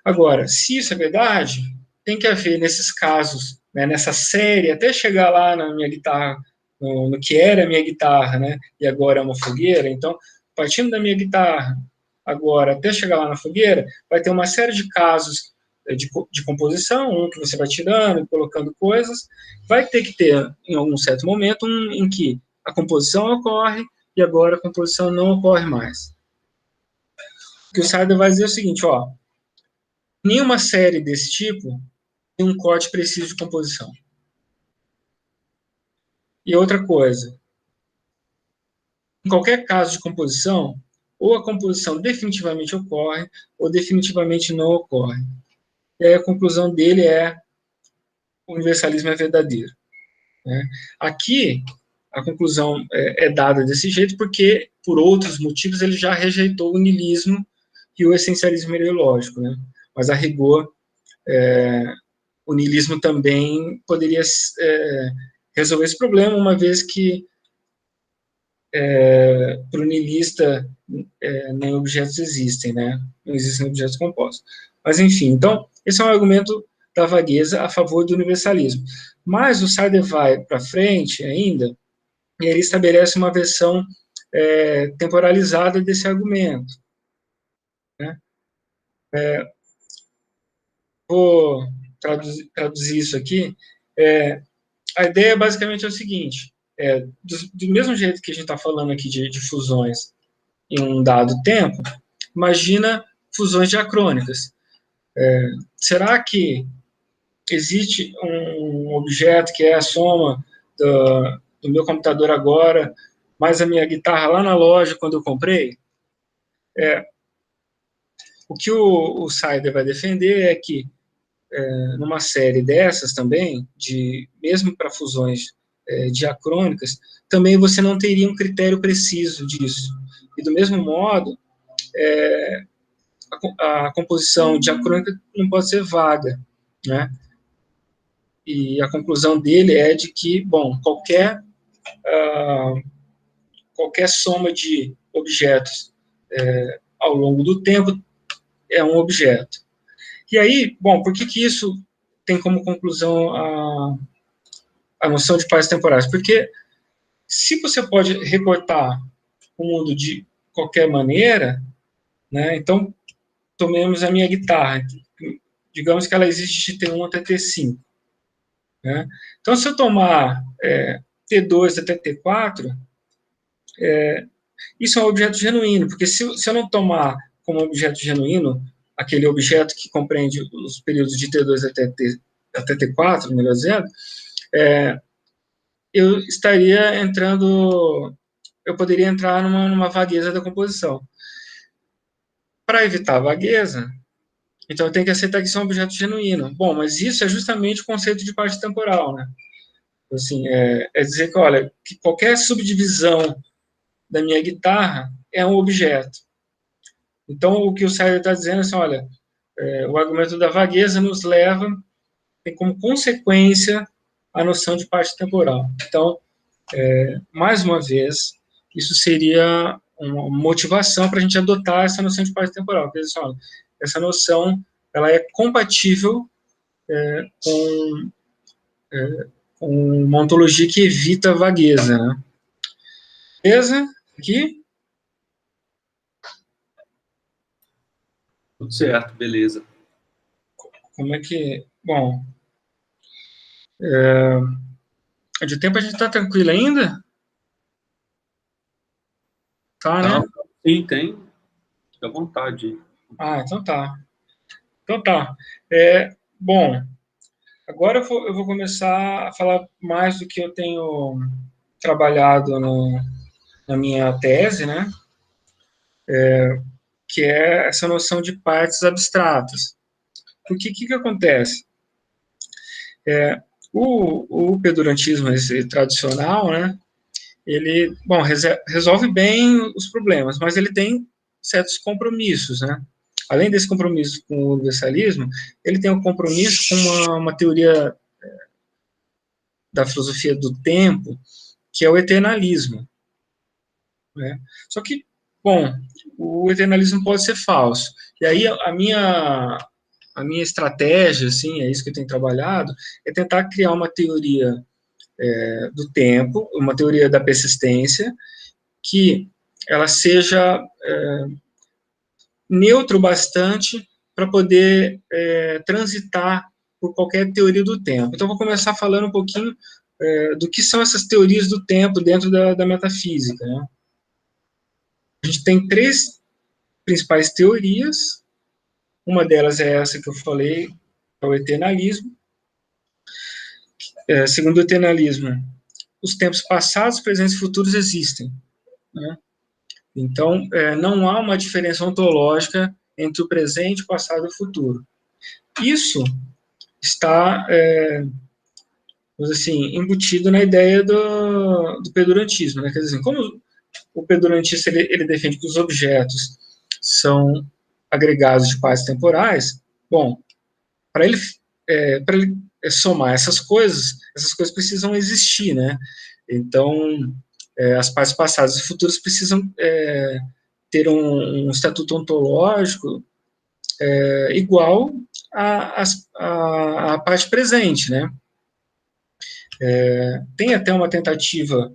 Agora, se isso é verdade, tem que haver, nesses casos, né, nessa série, até chegar lá na minha guitarra no que era a minha guitarra, né, e agora é uma fogueira. Então, partindo da minha guitarra, agora, até chegar lá na fogueira, vai ter uma série de casos de composição, um que você vai tirando, colocando coisas, vai ter que ter, em algum certo momento, em que a composição ocorre e agora a composição não ocorre mais. O que o Sider vai dizer é o seguinte, ó, nenhuma série desse tipo tem um corte preciso de composição. E outra coisa, em qualquer caso de composição, ou a composição definitivamente ocorre, ou definitivamente não ocorre. E aí a conclusão dele é: o universalismo é verdadeiro. Né? Aqui, a conclusão é dada desse jeito porque, por outros motivos, ele já rejeitou o niilismo e o essencialismo ideológico. Né? Mas, a rigor, o niilismo também poderia resolver esse problema, uma vez que, para o niilista, nem objetos existem, né? Não existem objetos compostos. Mas, enfim, então, esse é um argumento da vagueza a favor do universalismo. Mas o Sider vai para frente ainda, e ele estabelece uma versão temporalizada desse argumento. Né? Vou traduzir isso aqui. A ideia basicamente é o seguinte, do mesmo jeito que a gente está falando aqui de fusões em um dado tempo, imagina fusões diacrônicas. Será que existe um objeto que é a soma do meu computador agora, mais a minha guitarra lá na loja quando eu comprei? O que o Sider vai defender é que, numa série dessas também, mesmo para fusões diacrônicas, também você não teria um critério preciso disso. E, do mesmo modo, a composição diacrônica não pode ser vaga, né? E a conclusão dele é de que, bom, qualquer soma de objetos ao longo do tempo é um objeto. E aí, bom, por que isso tem como conclusão a noção de pares temporais? Porque se você pode recortar o mundo de qualquer maneira, né, então, tomemos a minha guitarra, digamos que ela existe de T1 até T5. Né? Então, se eu tomar T2 até T4, isso é um objeto genuíno, porque se eu não tomar como objeto genuíno aquele objeto que compreende os períodos de T2 até T4, melhor dizendo, eu poderia entrar numa vagueza da composição. Para evitar a vagueza, então eu tenho que aceitar que isso é um objeto genuíno. Bom, mas isso é justamente o conceito de parte temporal, né? Assim, dizer que, olha, que qualquer subdivisão da minha guitarra é um objeto. Então, o que o Sider está dizendo é assim, olha, o argumento da vagueza nos leva, tem como consequência a noção de parte temporal. Então, mais uma vez, isso seria uma motivação para a gente adotar essa noção de parte temporal. Quer dizer, olha, essa noção ela é compatível com uma ontologia que evita a vagueza. Né? Beleza? Aqui? Tudo certo, beleza. Como é que... Bom... de tempo a gente está tranquilo ainda? Tá, né? Sim, tem. Fica à vontade. Então tá. Então tá. Bom, agora eu vou começar a falar mais do que eu tenho trabalhado na minha tese, né? Que é essa noção de partes abstratas. Porque o que acontece? O pedurantismo tradicional, né? Ele, bom, resolve bem os problemas, mas ele tem certos compromissos, né? Além desse compromisso com o universalismo, ele tem um compromisso com uma teoria da filosofia do tempo, que é o eternalismo. Né? Só que, bom, o eternalismo pode ser falso. E aí a minha estratégia, assim, é isso que eu tenho trabalhado, é tentar criar uma teoria do tempo, uma teoria da persistência, que ela seja neutro bastante para poder transitar por qualquer teoria do tempo. Então, vou começar falando um pouquinho do que são essas teorias do tempo dentro da metafísica, né? A gente tem 3 principais teorias. Uma delas é essa que eu falei, é o eternalismo. Segundo o eternalismo, os tempos passados, presentes e futuros existem, né? Então, não há uma diferença ontológica entre o presente, o passado e o futuro. Isso está, vamos dizer assim, embutido na ideia do pedurantismo, né? Quer dizer, como o pedurantista ele defende que os objetos são agregados de partes temporais, bom, para ele somar essas coisas precisam existir, né? Então, as partes passadas e futuras precisam ter um estatuto ontológico igual à parte presente, né? Tem até uma tentativa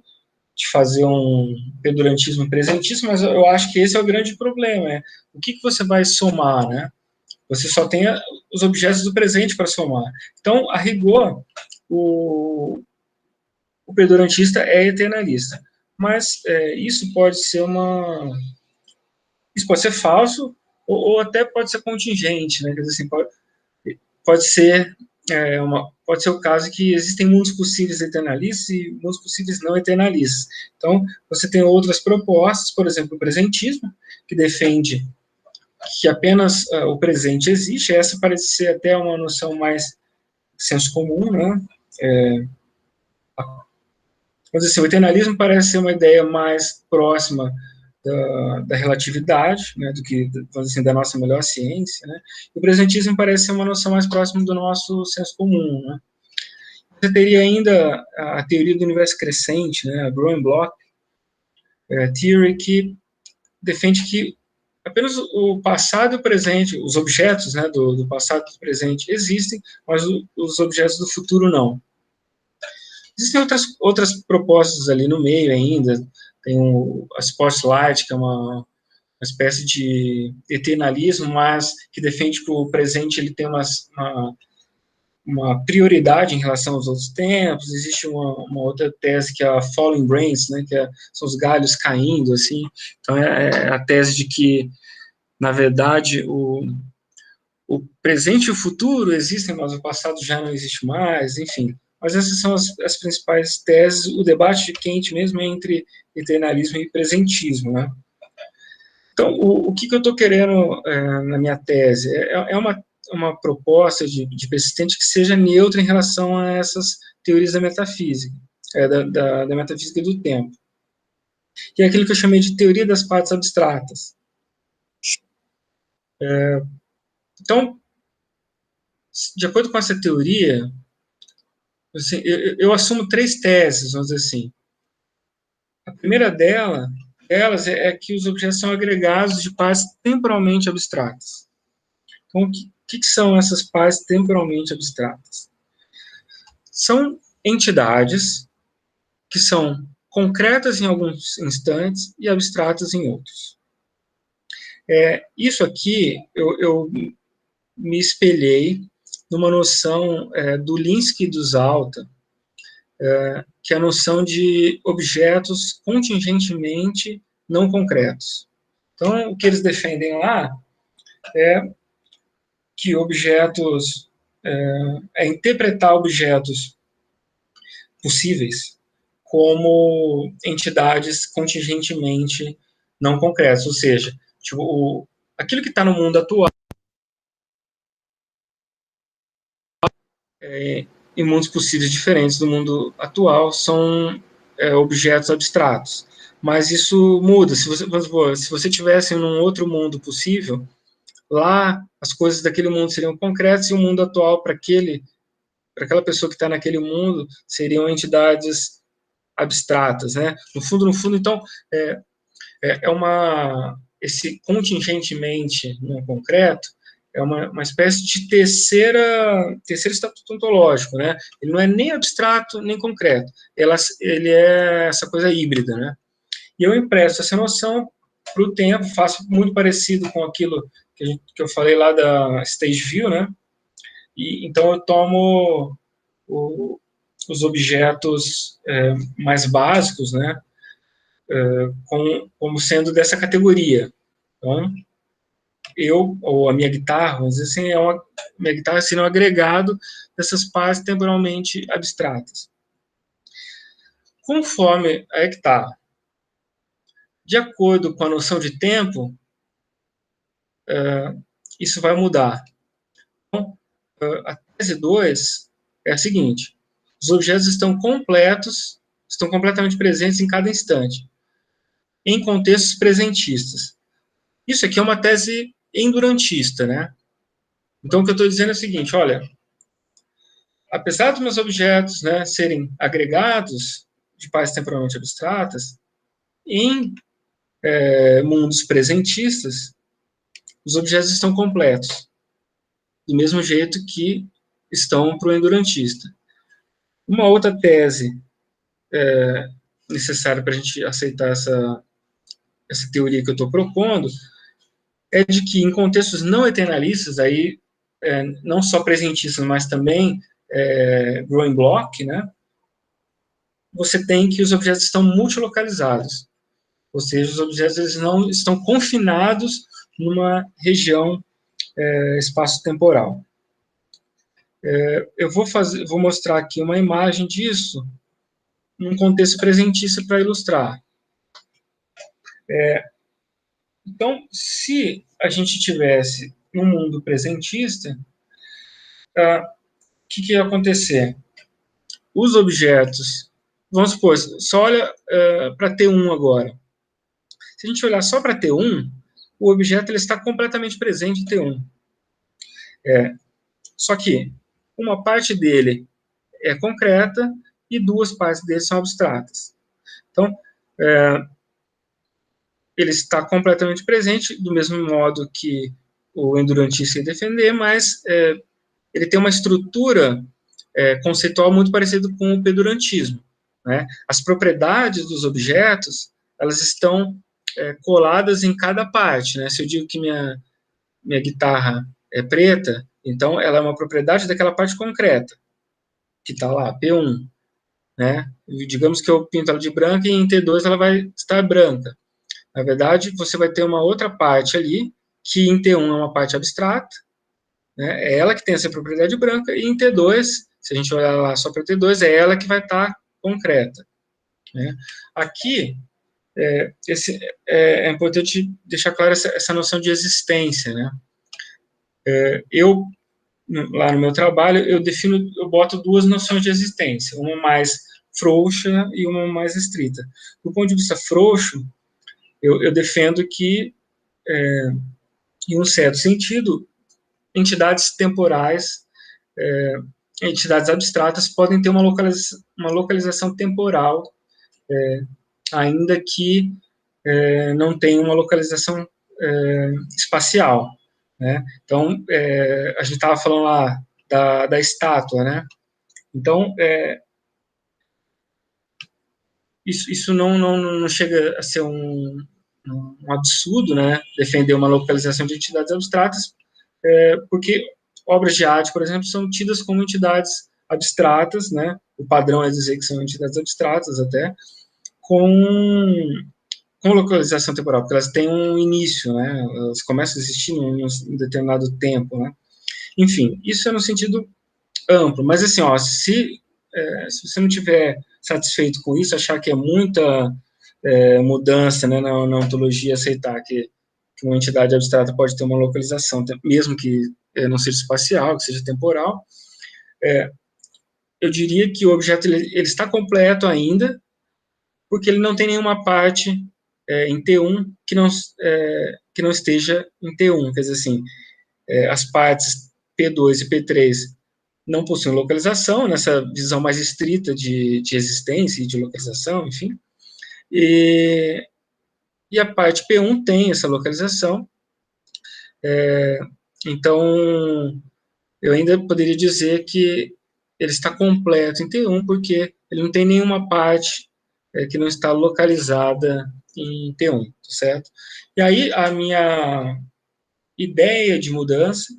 de fazer um pedurantismo presentismo, mas eu acho que esse é o grande problema, o que você vai somar, né? Você só tem os objetos do presente para somar. Então, a rigor, o pedurantista é eternalista. Mas isso pode ser isso pode ser falso ou até pode ser contingente, né? Quer dizer assim, pode ser pode ser o caso que existem mundos possíveis eternalistas e mundos possíveis não eternalistas. Então, você tem outras propostas, por exemplo, o presentismo, que defende que apenas o presente existe. Essa parece ser até uma noção mais senso comum, né? Mas assim, o eternalismo parece ser uma ideia mais próxima da relatividade, né, do que, vamos dizer assim, da nossa melhor ciência, né? O presentismo parece ser uma noção mais próxima do nosso senso comum, né? Você teria ainda a teoria do universo crescente, né, a Growing Block Theory, que defende que apenas o passado e o presente, os objetos, né, do passado e do presente existem, mas os objetos do futuro não. Existem outras propostas ali no meio ainda. Tem a Spotlight, que é uma espécie de eternalismo, mas que defende que o presente ele tem uma prioridade em relação aos outros tempos. Existe uma outra tese que é a Falling Brains, né, que são os galhos caindo, assim. Então, é a tese de que, na verdade, o presente e o futuro existem, mas o passado já não existe mais, enfim. Mas essas são as principais teses. O debate quente mesmo é entre eternalismo e presentismo, né? Então, o que eu estou querendo na minha tese? É uma proposta de persistente que seja neutra em relação a essas teorias da metafísica, da metafísica do tempo. Que é aquilo que eu chamei de teoria das partes abstratas. Então, de acordo com essa teoria, assim, eu assumo 3 teses, vamos dizer assim. A primeira delas é que os objetos são agregados de partes temporalmente abstratas. Então, o que são essas partes temporalmente abstratas? São entidades que são concretas em alguns instantes e abstratas em outros. Isso aqui, eu me espelhei numa noção do Linsky e do Zalta, que é a noção de objetos contingentemente não concretos. Então, o que eles defendem lá é que objetos, interpretar objetos possíveis como entidades contingentemente não concretas, ou seja, tipo, aquilo que está no mundo atual, em mundos possíveis diferentes do mundo atual, são objetos abstratos. Mas isso muda. Se você tivesse num outro mundo possível, lá as coisas daquele mundo seriam concretas e o mundo atual para aquela pessoa que está naquele mundo seriam entidades abstratas, né? No fundo, então esse contingentemente não concreto é uma espécie de terceiro estatuto ontológico, né? Ele não é nem abstrato, nem concreto. Ele é essa coisa híbrida, né? E eu empresto essa noção para o tempo, faço muito parecido com aquilo que eu falei lá da Stage View, né? E, então, eu tomo os objetos mais básicos, né? Como sendo dessa categoria. Então, ou a minha guitarra, vamos dizer assim, minha guitarra sendo um agregado dessas partes temporalmente abstratas. Conforme, aí que tá, de acordo com a noção de tempo, isso vai mudar. Então, a tese 2 é a seguinte: os objetos estão completamente presentes em cada instante, em contextos presentistas. Isso aqui é uma tese endurantista, né? Então, o que eu estou dizendo é o seguinte, olha, apesar dos meus objetos, né, serem agregados de partes temporalmente abstratas, em mundos presentistas, os objetos estão completos, do mesmo jeito que estão para o endurantista. Uma outra tese necessária para a gente aceitar essa teoria que eu estou propondo é de que em contextos não eternalistas, aí, não só presentistas, mas também growing block, né, você tem que os objetos estão multilocalizados, ou seja, os objetos eles não estão confinados numa região espaço-temporal. Eu vou mostrar aqui uma imagem disso num contexto presentista para ilustrar. Então, se a gente tivesse um mundo presentista, o que ia acontecer? Os objetos, vamos supor, só olha para T1 agora. Se a gente olhar só para T1, o objeto ele está completamente presente em T1. Só que uma parte dele é concreta e duas partes dele são abstratas. Então, ele está completamente presente, do mesmo modo que o endurantista ia defender, mas ele tem uma estrutura conceitual muito parecida com o pedurantismo, né? As propriedades dos objetos, elas estão coladas em cada parte, né? Se eu digo que minha guitarra é preta, então ela é uma propriedade daquela parte concreta, que está lá, P1, né? Digamos que eu pinto ela de branca e em T2 ela vai estar branca. Na verdade, você vai ter uma outra parte ali, que em T1 é uma parte abstrata, né? É ela que tem essa propriedade branca, e em T2, se a gente olhar lá só para T2, é ela que vai estar concreta, né? Aqui, é importante deixar clara essa noção de existência, né? Lá no meu trabalho, eu boto duas noções de existência, uma mais frouxa e uma mais estrita. Do ponto de vista frouxo, eu defendo que, em um certo sentido, entidades temporais, entidades abstratas podem ter uma localização temporal, ainda que não tenha uma localização espacial, né? Então, a gente estava falando lá da estátua, né? Então, isso não chega a ser um absurdo, né? Defender uma localização de entidades abstratas, porque obras de arte, por exemplo, são tidas como entidades abstratas, né? O padrão é dizer que são entidades abstratas até, com localização temporal, porque elas têm um início, né? Elas começam a existir num determinado tempo, né? Enfim, isso é no sentido amplo, mas assim, ó, se você não tiver satisfeito com isso, achar que é muita mudança, né, na ontologia, aceitar que uma entidade abstrata pode ter uma localização, mesmo que não seja espacial, que seja temporal, eu diria que o objeto ele está completo ainda, porque ele não tem nenhuma parte em T1 que não esteja em T1, quer dizer assim, as partes P2 e P3 não possuem localização, nessa visão mais estrita de existência e de localização, enfim, e a parte P1 tem essa localização, Então, eu ainda poderia dizer que ele está completo em T1, porque ele não tem nenhuma parte que não está localizada em T1, certo? E aí, a minha ideia de mudança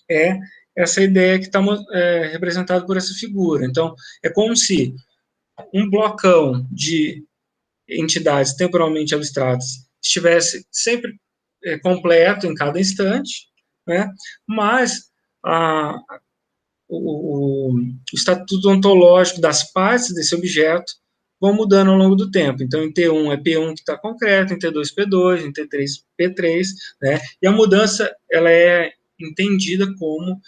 é essa ideia que está representada por essa figura. Então, é como se um blocão de entidades temporalmente abstratas estivesse sempre completo em cada instante, né? Mas o estatuto ontológico das partes desse objeto vão mudando ao longo do tempo. Então, em T1 é P1 que está concreto, em T2 P2, em T3 P3, né? E a mudança ela é entendida como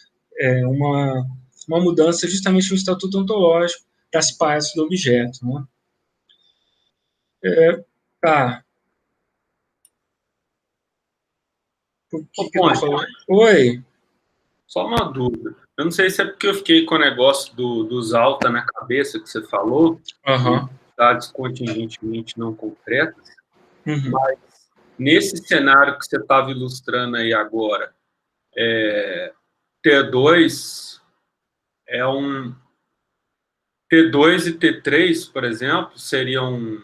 uma mudança justamente no estatuto ontológico das partes do objeto, né? Tá. Por que eu tô falando? Oi. Só uma dúvida. Eu não sei se é porque eu fiquei com o negócio dos alta na cabeça que você falou, dados contingentemente não concretas, mas nesse cenário que você estava ilustrando aí agora, T2 é um... T2 e T3, por exemplo, seriam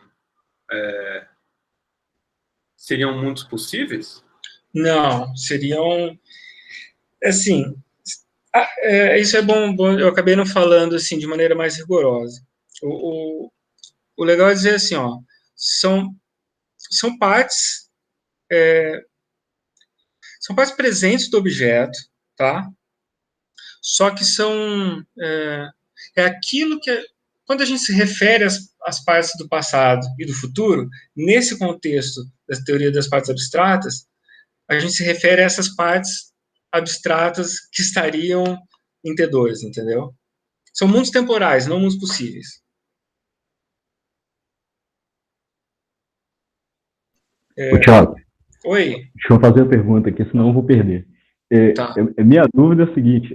mundos possíveis? Não, seriam... Assim, isso é bom, eu acabei não falando assim de maneira mais rigorosa. O legal é dizer assim, ó, são partes presentes do objeto, tá? Só que são aquilo que quando a gente se refere às partes do passado e do futuro, nesse contexto da teoria das partes abstratas, a gente se refere a essas partes abstratas que estariam em T2, entendeu? São mundos temporais, não mundos possíveis. Thiago, oi? deixa eu fazer a pergunta aqui, senão eu vou perder. Tá. Minha dúvida é a seguinte,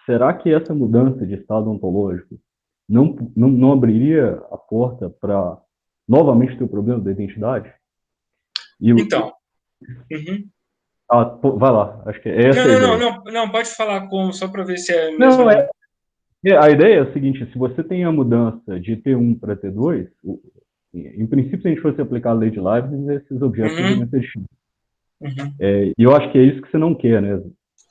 será que essa mudança de estado ontológico não abriria a porta para novamente ter o problema da identidade? Então. Vai lá, acho que é essa a ideia. Não, pode falar como, só para ver se é mesmo. Não, a ideia é a seguinte, se você tem a mudança de T1 para T2, em princípio, se a gente fosse aplicar a lei de Leibniz, esses objetos deveriam ser distintos. E eu acho que é isso que você não quer, né?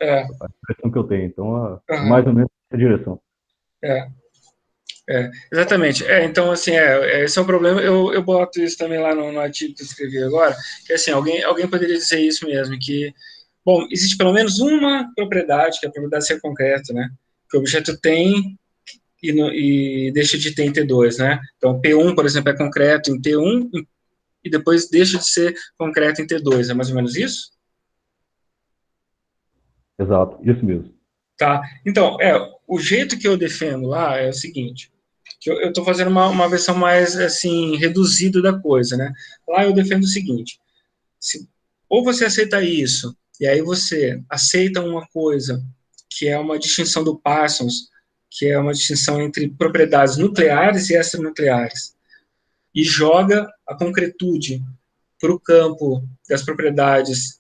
A impressão que eu tenho. Então, mais ou menos essa direção. Exatamente. Então, assim, esse é o problema. Eu boto isso também lá no artigo que eu escrevi agora, que assim, alguém poderia dizer isso mesmo, que, bom, existe pelo menos uma propriedade, que é a propriedade de ser concreto, né? Que o objeto tem e deixa de ter em T2, né? Então, P1, por exemplo, é concreto em T1 e depois deixa de ser concreto em T2. É mais ou menos isso? Exato, isso mesmo. Tá. Então, o jeito que eu defendo lá é o seguinte, que eu estou fazendo uma versão mais, assim, reduzida da coisa, né? Lá eu defendo o seguinte, ou você aceita isso, e aí você aceita uma coisa que é uma distinção do Parsons, que é uma distinção entre propriedades nucleares e extranucleares, e joga a concretude para o campo das propriedades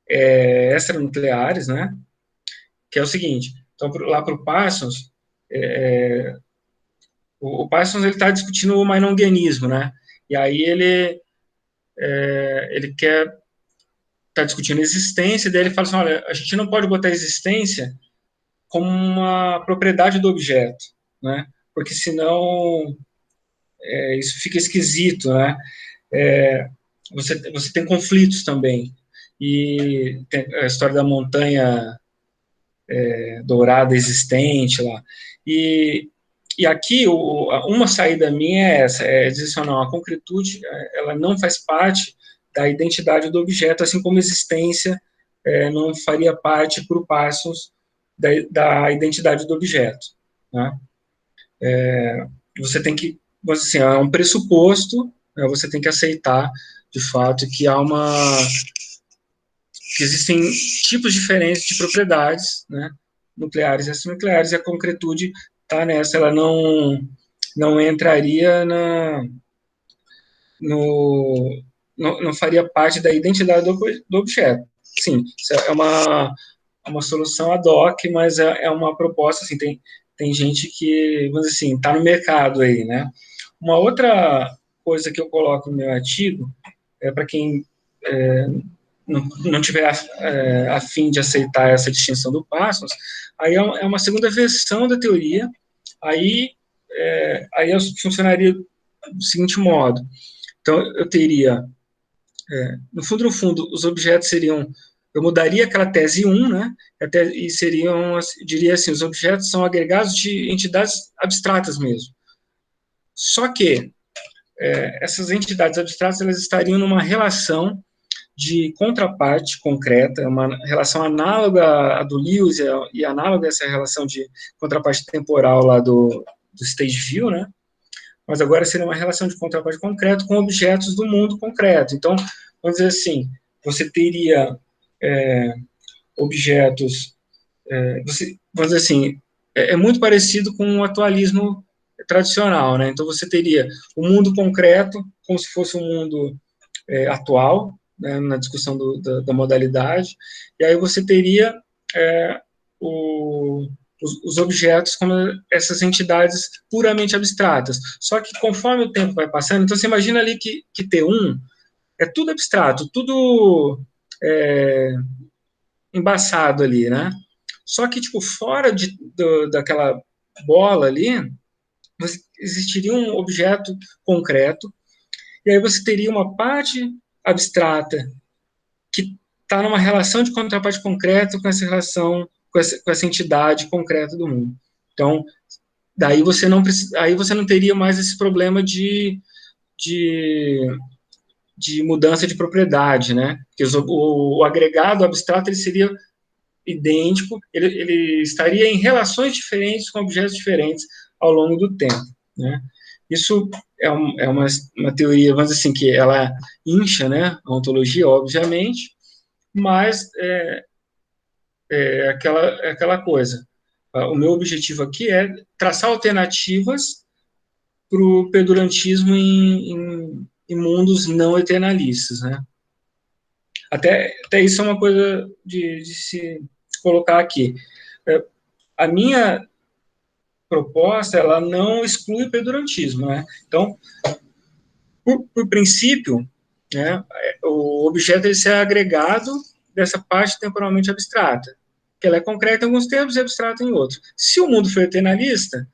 extranucleares, né? Que é o seguinte, então, lá para o Parsons, o Parsons está discutindo o mainonguianismo, né? E aí ele está discutindo a existência, daí ele fala assim, olha, a gente não pode botar a existência como uma propriedade do objeto, né? Porque senão isso fica esquisito, né? Você tem conflitos também. E tem a história da montanha dourada existente lá. E aqui, uma saída minha é essa, é dizer assim, não, a concretude, ela não faz parte da identidade do objeto, assim como a existência não faria parte, para o Parsons, da identidade do objeto. Né? Você tem que, assim, é um pressuposto, né, você tem que aceitar, de fato, que que existem tipos diferentes de propriedades, né, nucleares e extranucleares, e a concretude está nessa, ela não entraria não faria parte da identidade do objeto. sim, isso é uma solução ad hoc, mas é uma proposta, assim, tem gente que, vamos dizer assim, está no mercado aí, né? Uma outra coisa que eu coloco no meu artigo, para quem não tiver a fim de aceitar essa distinção do Parsons, aí é uma segunda versão da teoria, aí funcionaria do seguinte modo. Então, eu teria, no fundo, os objetos seriam, eu mudaria aquela tese 1, né, e seriam, diria assim, os objetos são agregados de entidades abstratas mesmo. Só que essas entidades abstratas, elas estariam numa relação de contraparte concreta, uma relação análoga à do Lewis e análoga a essa relação de contraparte temporal lá do stage view, né? Mas agora seria uma relação de contraparte concreto com objetos do mundo concreto. Então, vamos dizer assim, você teria objetos, vamos dizer assim, é muito parecido com o atualismo tradicional, né? Então, você teria o mundo concreto como se fosse um mundo atual, né, na discussão da modalidade, e aí você teria os objetos como essas entidades puramente abstratas. Só que conforme o tempo vai passando, então você imagina ali que T1 é tudo abstrato, tudo embaçado ali, né? Só que, tipo, fora daquela bola ali, existiria um objeto concreto, e aí você teria uma parte abstrata que está numa relação de contraparte concreto com essa relação, com essa entidade concreta do mundo. Então, daí aí você não teria mais esse problema de mudança de propriedade, né? Porque o agregado abstrato ele seria idêntico, ele estaria em relações diferentes com objetos diferentes ao longo do tempo, né? Isso é uma teoria, vamos dizer assim, que ela incha, né, a ontologia, obviamente, mas aquela coisa. O meu objetivo aqui é traçar alternativas para o pedurantismo em mundos não eternalistas, né? Até isso é uma coisa de se colocar aqui. A minha proposta, ela não exclui o pedurantismo, né? Então, por princípio, né, o objeto ele ser agregado dessa parte temporalmente abstrata, que ela é concreta em alguns termos e abstrata em outros. Se o mundo for eternalista,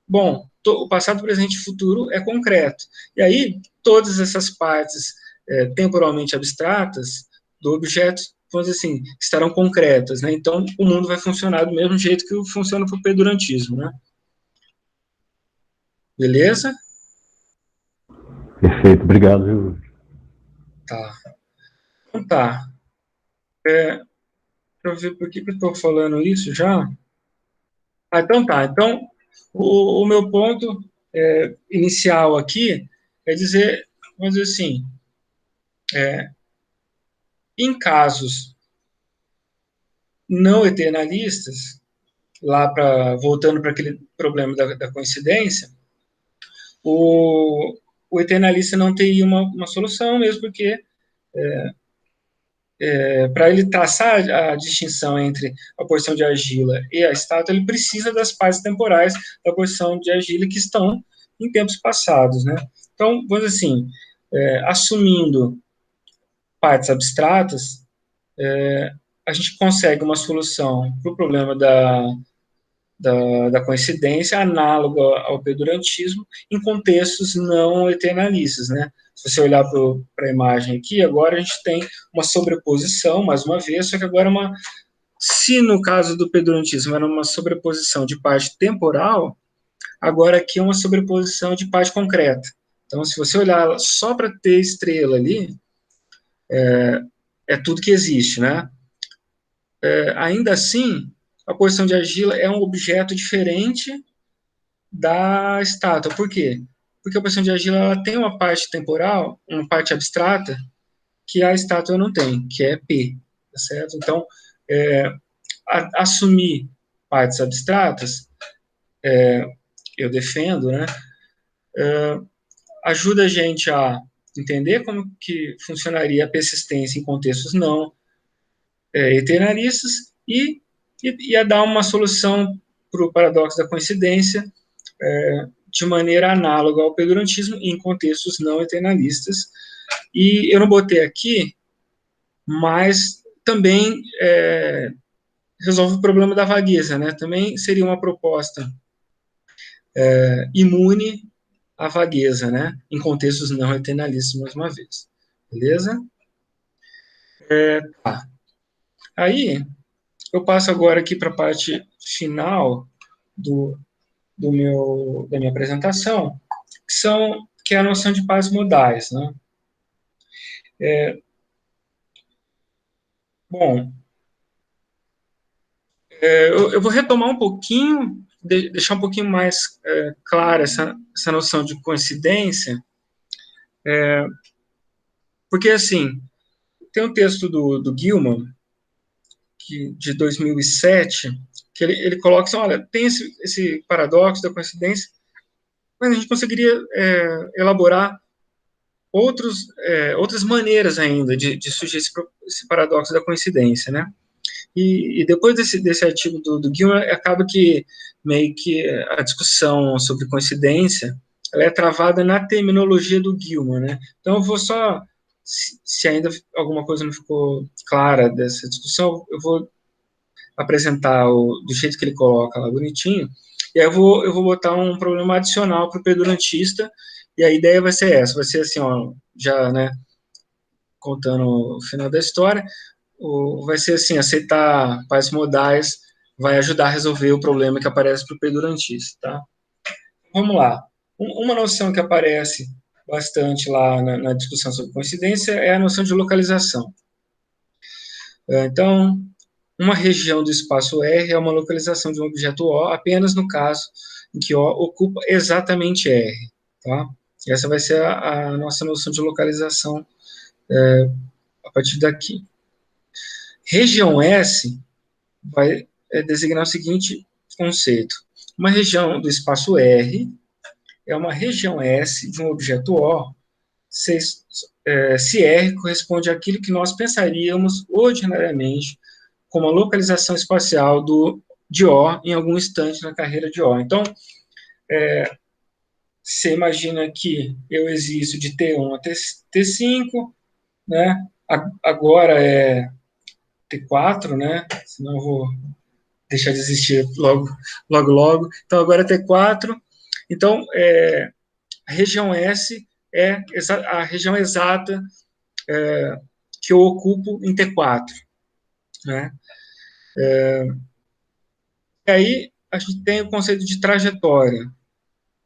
bom, o passado, presente e futuro é concreto. E aí, todas essas partes temporalmente abstratas do objeto, vamos dizer assim, estarão concretas, né? Então, o mundo vai funcionar do mesmo jeito que funciona para o pedurantismo, né? Beleza? Perfeito, obrigado, viu? Tá. Então tá. Deixa eu ver por que eu estou falando isso já. Então tá. Então, o meu ponto inicial aqui é dizer, vamos dizer assim, em casos não eternalistas, voltando para aquele problema da coincidência, o eternalista não teria uma solução, mesmo porque para ele traçar a distinção entre a porção de argila e a estátua, ele precisa das partes temporais da porção de argila que estão em tempos passados, né? Então, vamos dizer assim, assumindo partes abstratas, a gente consegue uma solução para o problema da coincidência análoga ao pedurantismo em contextos não eternalistas, né? Se você olhar para a imagem aqui, agora a gente tem uma sobreposição, mais uma vez, só que agora se no caso do pedurantismo era uma sobreposição de parte temporal, agora aqui é uma sobreposição de parte concreta. Então, se você olhar só para ter estrela ali, é tudo que existe, né? Ainda assim, a porção de argila é um objeto diferente da estátua. Por quê? Porque a porção de argila ela tem uma parte temporal, uma parte abstrata, que a estátua não tem, que é P, tá certo? Então, assumir partes abstratas, eu defendo, né, ajuda a gente a entender como que funcionaria a persistência em contextos não eternalistas e ia dar uma solução para o paradoxo da coincidência de maneira análoga ao pedurantismo em contextos não eternalistas. E eu não botei aqui, mas também resolve o problema da vagueza, né? Também seria uma proposta imune à vagueza, né? Em contextos não eternalistas, mais uma vez. Beleza? Tá. Aí, eu passo agora aqui para a parte final da minha apresentação, que é a noção de pares modais, né? Bom, eu vou retomar um pouquinho, deixar um pouquinho mais clara essa noção de coincidência, porque, assim, tem um texto do Gilman, de 2007, que ele coloca assim, olha, tem esse paradoxo da coincidência, mas a gente conseguiria elaborar outras maneiras ainda de surgir esse paradoxo da coincidência, né? E depois desse artigo do Gilman, acaba que meio que a discussão sobre coincidência ela é travada na terminologia do Gilman, né? Então eu vou só, se ainda alguma coisa não ficou clara dessa discussão, eu vou apresentar do jeito que ele coloca lá bonitinho, e aí eu vou botar um problema adicional para o pedurantista, e a ideia vai ser essa, vai ser assim, ó, já, né, contando o final da história, vai ser assim, aceitar pares modais vai ajudar a resolver o problema que aparece para o pedurantista, tá? Vamos lá. Uma noção que aparece bastante lá na discussão sobre coincidência é a noção de localização. Então, uma região do espaço R é uma localização de um objeto O apenas no caso em que O ocupa exatamente R, tá? Essa vai ser a nossa noção de localização a partir daqui. Região S vai designar o seguinte conceito. Uma região do espaço R é uma região S de um objeto O se R corresponde àquilo que nós pensaríamos ordinariamente como a localização espacial de O em algum instante na carreira de O. Então, você imagina que eu existo de T1 a T5, né? Agora é T4, né? Senão eu vou deixar de existir logo. Então, agora é T4. Então, a região S é a região exata que eu ocupo em T4, né? E aí, a gente tem o conceito de trajetória.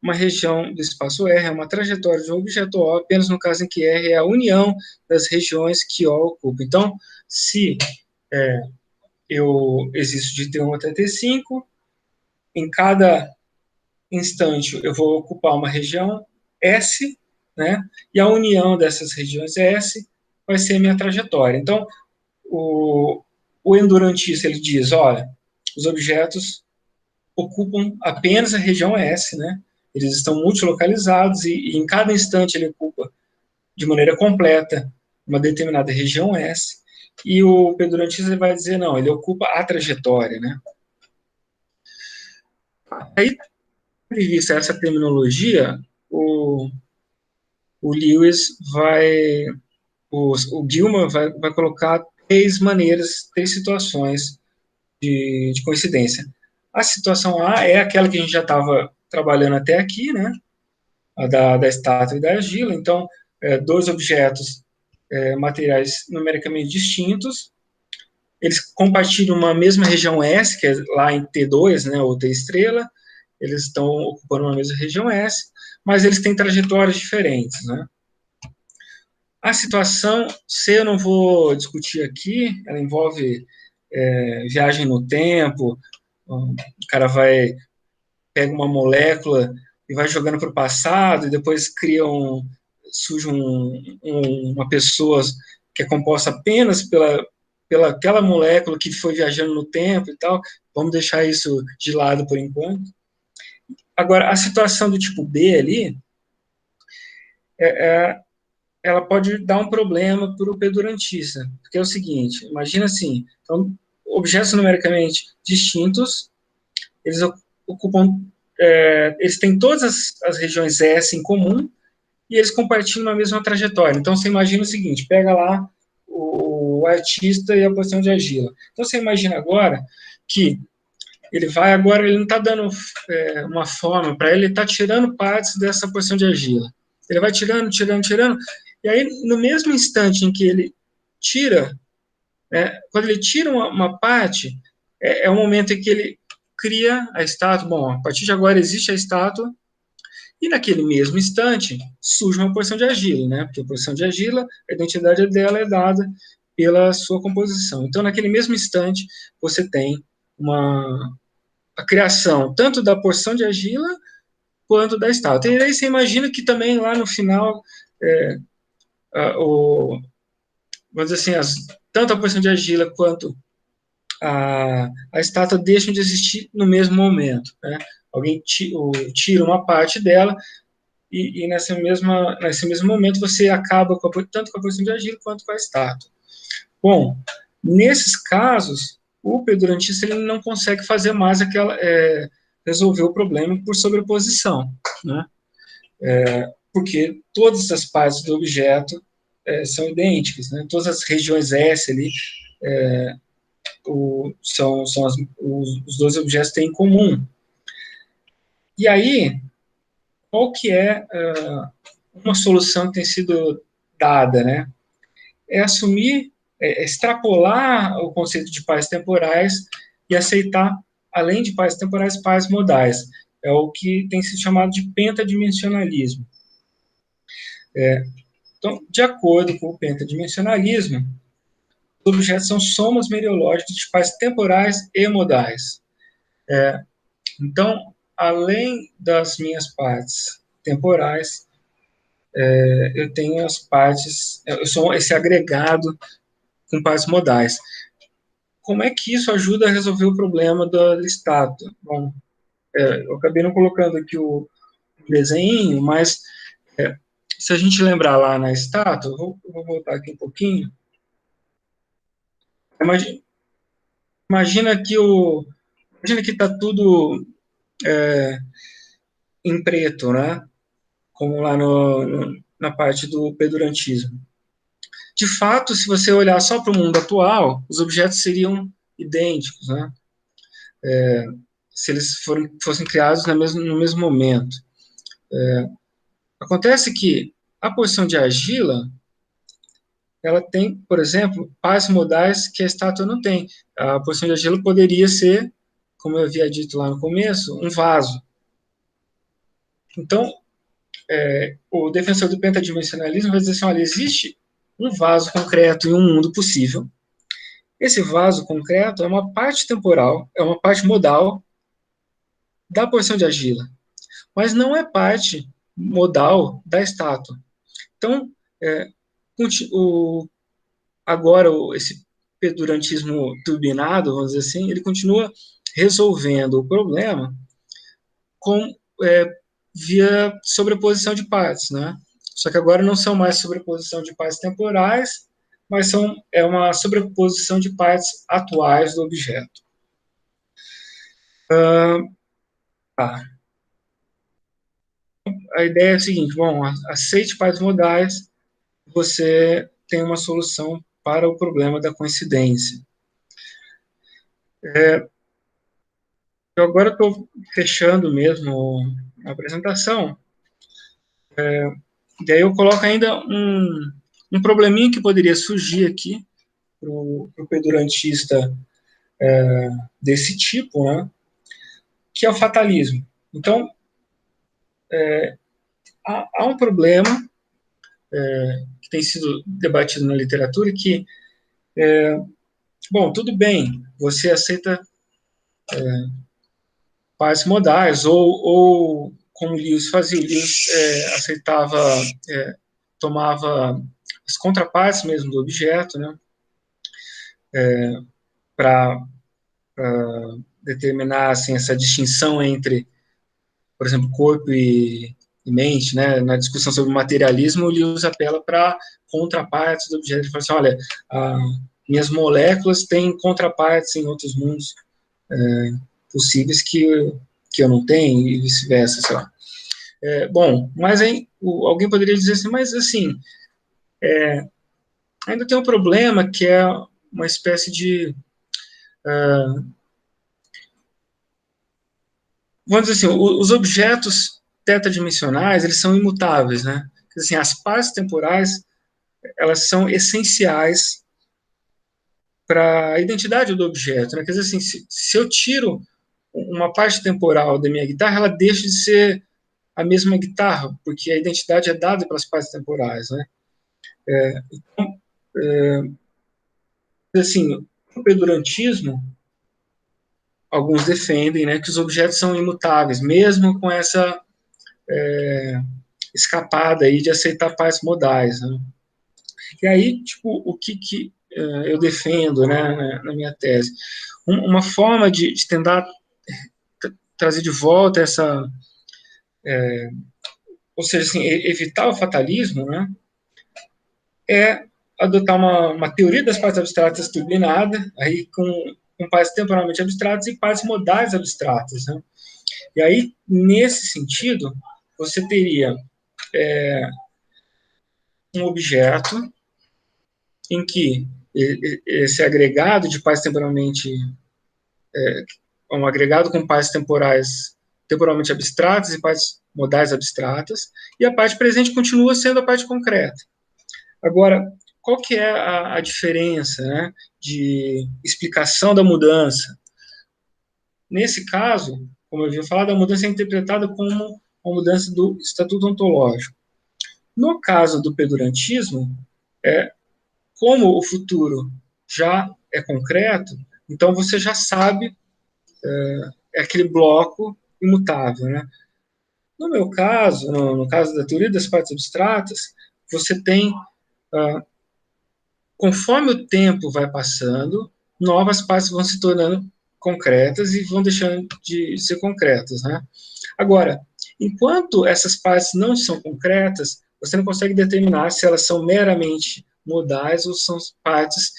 Uma região do espaço R é uma trajetória de um objeto O, apenas no caso em que R é a união das regiões que O ocupa. Então, se eu existo de T1 até T5, em cada instante eu vou ocupar uma região S, né? E a união dessas regiões S vai ser minha trajetória. Então, o endurantista, ele diz, olha, os objetos ocupam apenas a região S, né? Eles estão multilocalizados e em cada instante ele ocupa de maneira completa uma determinada região S, e o pedurantista vai dizer, não, ele ocupa a trajetória, né? Aí, tendo em vista essa terminologia, o Lewis o Gilman vai colocar três situações de coincidência. A situação A é aquela que a gente já estava trabalhando até aqui, né? A da estátua e da argila. Então, dois objetos materiais numericamente distintos, eles compartilham uma mesma região S, que é lá em T2, né, ou T estrela, eles estão ocupando uma mesma região S, mas eles têm trajetórias diferentes, né? A situação C eu não vou discutir aqui, ela envolve viagem no tempo, o cara pega uma molécula e vai jogando para o passado, e depois surge uma pessoa que é composta apenas pela aquela molécula que foi viajando no tempo e tal. Vamos deixar isso de lado por enquanto. Agora, a situação do tipo B ali ela pode dar um problema para o pedurantista, porque é o seguinte, imagina assim, então, objetos numericamente distintos, eles ocupam, eles têm todas as regiões S em comum, e eles compartilham a mesma trajetória. Então, você imagina o seguinte, pega lá o artista e a posição de argila. Então, você imagina agora que ele não está dando uma forma para ele está tirando partes dessa porção de argila. Ele vai tirando, e aí, no mesmo instante em que ele tira, quando ele tira uma parte, é o momento em que ele cria a estátua. Bom, a partir de agora existe a estátua, e naquele mesmo instante surge uma porção de argila, né? Porque a porção de argila, a identidade dela é dada pela sua composição. Então, naquele mesmo instante, você tem a criação tanto da porção de argila quanto da estátua. E aí você imagina que também lá no final, vamos dizer assim, tanto a porção de argila quanto a estátua deixam de existir no mesmo momento, né? Alguém tira uma parte dela e nesse mesmo momento você acaba tanto com a porção de argila quanto com a estátua. Bom, nesses casos, o pedurantista ele não consegue fazer mais resolver o problema por sobreposição, né? Porque todas as partes do objeto são idênticas, né? Todas as regiões S ali os dois objetos têm em comum. E aí, qual que é uma solução que tem sido dada, né? É assumir, extrapolar o conceito de pares temporais e aceitar, além de pares temporais, pares modais. É o que tem sido chamado de pentadimensionalismo. Então, de acordo com o pentadimensionalismo, os objetos são somas meriológicas de pares temporais e modais. Então, além das minhas partes temporais, eu tenho as partes, eu sou esse agregado com partes modais. Como é que isso ajuda a resolver o problema da estátua? Bom, eu acabei não colocando aqui o desenho, mas se a gente lembrar lá na estátua, eu vou voltar aqui um pouquinho. Imagina que está tudo em preto, né? Como lá na parte do pedurantismo. De fato, se você olhar só para o mundo atual, os objetos seriam idênticos, né? Se eles fossem criados no mesmo momento. Acontece que a porção de argila, ela tem, por exemplo, pares modais que a estátua não tem. A porção de argila poderia ser, como eu havia dito lá no começo, um vaso. Então, o defensor do pentadimensionalismo vai dizer assim, olha, existe um vaso concreto em um mundo possível. Esse vaso concreto é uma parte temporal, é uma parte modal da porção de argila, mas não é parte modal da estátua. Então, agora esse pedurantismo turbinado, vamos dizer assim, ele continua resolvendo o problema via sobreposição de partes, né? Só que agora não são mais sobreposição de partes temporais, mas uma sobreposição de partes atuais do objeto. A ideia é a seguinte, bom, aceite pares modais, você tem uma solução para o problema da coincidência. Eu agora estou fechando mesmo a apresentação, daí eu coloco ainda um probleminha que poderia surgir aqui para o pedurantista desse tipo, né, que é o fatalismo. Então, há um problema que tem sido debatido na literatura que, bom, tudo bem, você aceita pares modais, ou como Lewis fazia, Lewis aceitava, tomava as contrapartes mesmo do objeto, né, para determinar assim, essa distinção entre, por exemplo, corpo e em mente, né, na discussão sobre o materialismo, o Lewis apela para contrapartes do objeto. Ele fala assim, olha, minhas moléculas têm contrapartes em outros mundos possíveis que eu não tenho, e vice-versa, sei lá. Bom, mas aí alguém poderia dizer assim, mas assim, ainda tem um problema que é uma espécie de, vamos dizer assim, os objetos tetradimensionais, eles são imutáveis, né? Assim, as partes temporais, elas são essenciais para a identidade do objeto, né? Quer dizer assim, se eu tiro uma parte temporal da minha guitarra, ela deixa de ser a mesma guitarra, porque a identidade é dada pelas partes temporais, né? Então, assim, o pedurantismo, alguns defendem, né, que os objetos são imutáveis, mesmo com essa escapada aí de aceitar partes modais, né? E aí, tipo, o que eu defendo, né, na minha tese? Uma forma de tentar trazer de volta essa, ou seja, assim, evitar o fatalismo, né, é adotar uma teoria das partes abstratas turbinada, aí com partes temporalmente abstratas e partes modais abstratas, né? E aí, nesse sentido, você teria um objeto em que esse agregado de partes temporalmente, um agregado com partes temporais temporalmente abstratas e partes modais abstratas, e a parte presente continua sendo a parte concreta. Agora, qual que é a diferença, né, de explicação da mudança? Nesse caso, como eu havia falado, a mudança é interpretada como uma mudança do estatuto ontológico. No caso do pedurantismo, como o futuro já é concreto, então você já sabe, aquele bloco imutável, né? No meu caso, no caso da teoria das partes abstratas, você tem, conforme o tempo vai passando, novas partes vão se tornando concretas e vão deixando de ser concretas, né? Agora, enquanto essas partes não são concretas, você não consegue determinar se elas são meramente modais ou são partes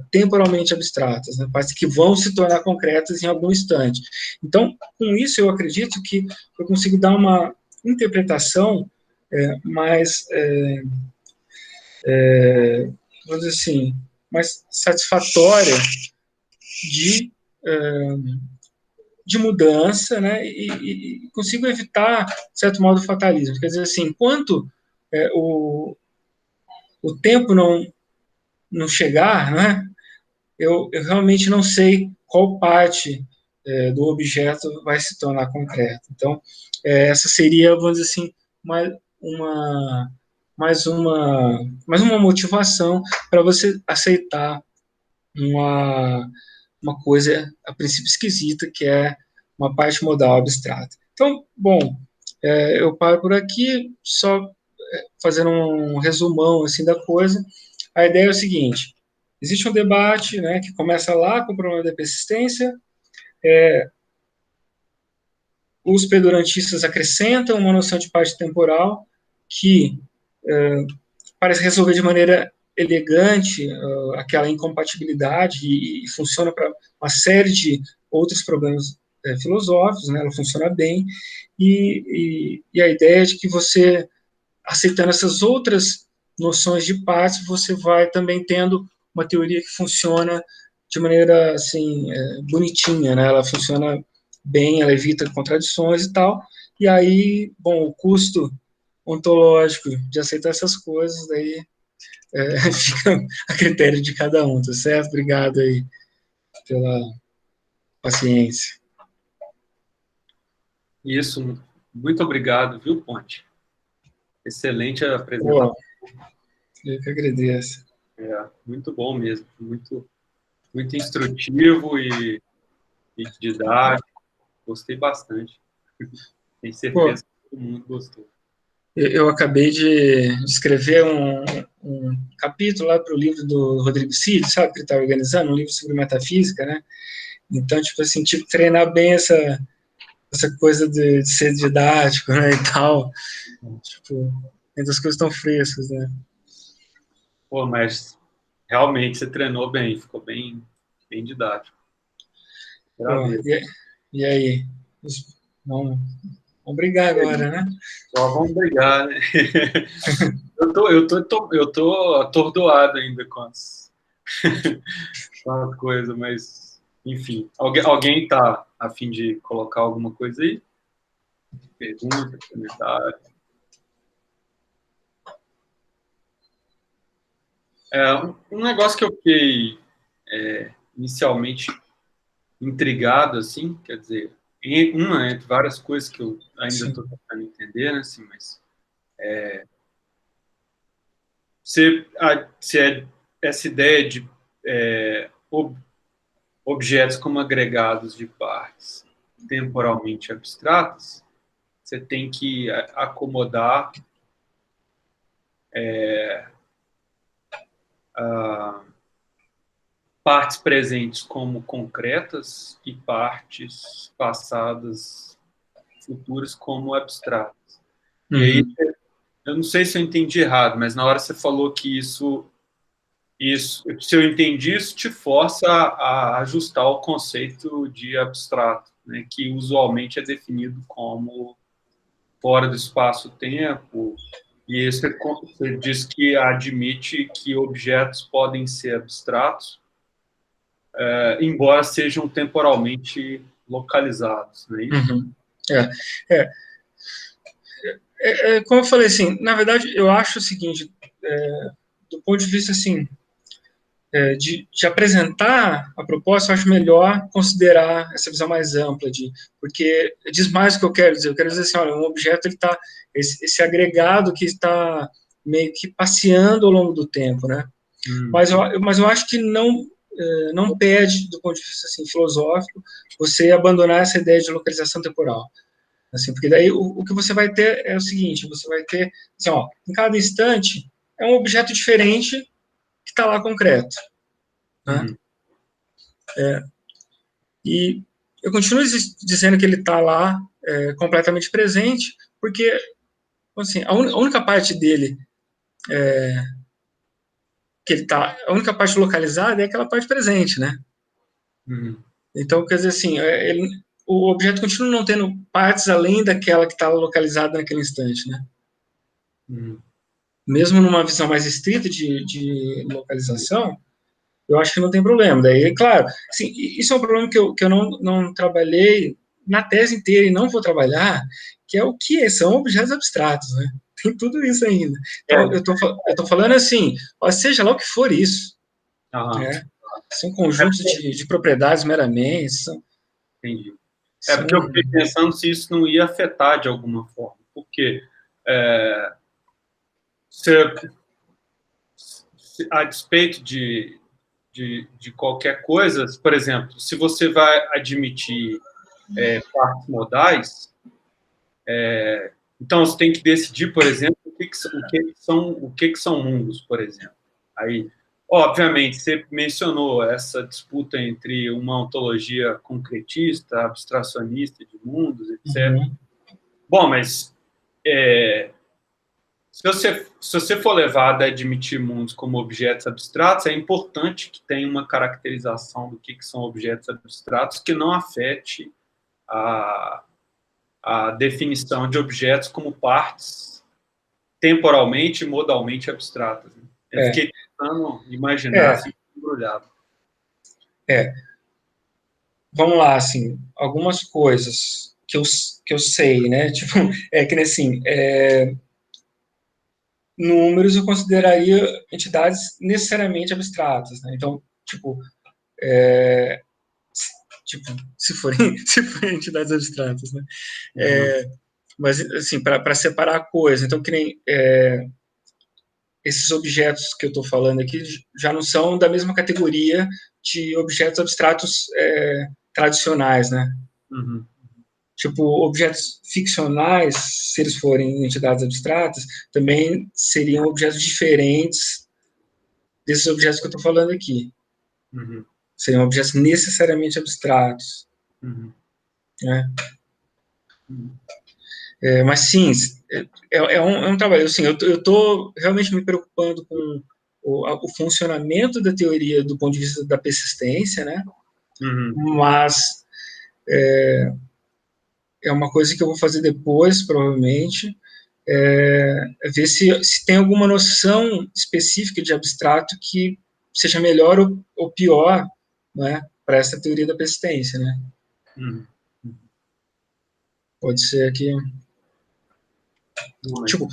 temporalmente abstratas, né? Partes que vão se tornar concretas em algum instante. Então, com isso, eu acredito que eu consigo dar uma interpretação mais, vamos dizer assim, mais satisfatória de mudança, né, e consigo evitar, de certo modo, o fatalismo. Quer dizer assim, enquanto o tempo não chegar, né, eu realmente não sei qual parte do objeto vai se tornar concreta. Então, essa seria, vamos dizer assim, mais uma motivação para você aceitar uma coisa, a princípio, esquisita, que é uma parte modal abstrata. Então, bom, eu paro por aqui, só fazendo um resumão assim, da coisa. A ideia é o seguinte, existe um debate, né, que começa lá com o problema da persistência, os pedurantistas acrescentam uma noção de parte temporal que parece resolver de maneira elegante aquela incompatibilidade e funciona para uma série de outros problemas filosóficos, né? Ela funciona bem, e a ideia é de que você, aceitando essas outras noções de partes, você vai também tendo uma teoria que funciona de maneira, assim, bonitinha, né? Ela funciona bem, ela evita contradições e tal, e aí, bom, o custo ontológico de aceitar essas coisas, daí fica a critério de cada um, tá certo? Obrigado aí pela paciência. Isso, muito obrigado, viu, Ponte? Excelente apresentação. Eu que agradeço. Muito bom mesmo, muito instrutivo e didático. Gostei bastante. Tenho certeza que todo mundo gostou. Eu acabei de escrever um capítulo lá para o livro do Rodrigo Cid, sabe, que ele está organizando, um livro sobre metafísica, né? Então, tipo assim, tive que treinar bem essa coisa de ser didático, né, e tal. Tipo, ainda as coisas estão frescas, né? Pô, mas realmente você treinou bem, ficou bem, bem didático. Pô, e aí? Vamos brigar agora, né? Só vamos brigar, né? Eu tô atordoado ainda com as coisas, mas enfim. Alguém tá a fim de colocar alguma coisa aí? Pergunta, comentário. Um negócio que eu fiquei inicialmente intrigado, assim, quer dizer, entre várias coisas que eu ainda estou tentando entender, né, assim, mas se essa ideia de objetos como agregados de partes temporalmente abstratas, você tem que acomodar partes presentes como concretas e partes passadas, futuras como abstratas. E aí, eu não sei se eu entendi errado, mas na hora você falou que isso, se eu entendi, isso te força a ajustar o conceito de abstrato, né, que usualmente é definido como fora do espaço-tempo, e você diz que admite que objetos podem ser abstratos, embora sejam temporalmente localizados, não é isso? Uhum. Como eu falei, assim, na verdade, eu acho o seguinte, do ponto de vista, assim, de apresentar a proposta, eu acho melhor considerar essa visão mais ampla, porque diz mais o que eu quero dizer. Eu quero dizer assim, olha, um objeto, ele está, esse agregado que está meio que passeando ao longo do tempo, né? Mas eu acho que não pede, do ponto de vista assim, filosófico, você abandonar essa ideia de localização temporal. Assim, porque daí o que você vai ter é o seguinte, você vai ter, assim, ó, em cada instante é um objeto diferente que está lá concreto. Né? E eu continuo dizendo que ele está lá completamente presente, porque assim, a única parte dele que ele tá, a única parte localizada é aquela parte presente, né? Então, quer dizer assim, o objeto continua não tendo partes além daquela que está localizada naquele instante, né? Mesmo numa visão mais estrita de localização, eu acho que não tem problema. Daí, claro, assim, isso é um problema que eu não trabalhei na tese inteira e não vou trabalhar, que é o que são objetos abstratos, né? Tem tudo isso ainda. Então, eu tô falando assim, seja lá o que for isso, né? São conjuntos de propriedades meramente. Entendi. Porque eu fiquei pensando se isso não ia afetar de alguma forma, porque a despeito de qualquer coisa, por exemplo, se você vai admitir partes modais, então você tem que decidir, por exemplo, o que são mundos, por exemplo. Aí, obviamente, você mencionou essa disputa entre uma ontologia concretista, abstracionista de mundos, etc. Bom, mas se você for levado a admitir mundos como objetos abstratos, é importante que tenha uma caracterização do que são objetos abstratos que não afete a definição de objetos como partes temporalmente e modalmente abstratas. Eu fiquei tentando imaginar assim, embrulhado. Vamos lá, assim, algumas coisas que eu sei, né? Tipo, que assim, números eu consideraria entidades necessariamente abstratas, né? Então, se forem entidades abstratas, né? Mas, assim, para separar a coisa, então, que nem esses objetos que eu estou falando aqui já não são da mesma categoria de objetos abstratos tradicionais, né? Tipo, objetos ficcionais, se eles forem entidades abstratas, também seriam objetos diferentes desses objetos que eu estou falando aqui. Seriam objetos necessariamente abstratos. Né? Mas sim, é um trabalho. Assim, eu estou realmente me preocupando com o funcionamento da teoria do ponto de vista da persistência, né? Mas é uma coisa que eu vou fazer depois, provavelmente, ver se tem alguma noção específica de abstrato que seja melhor ou pior, né, para essa teoria da persistência, né? Pode ser que... Tipo,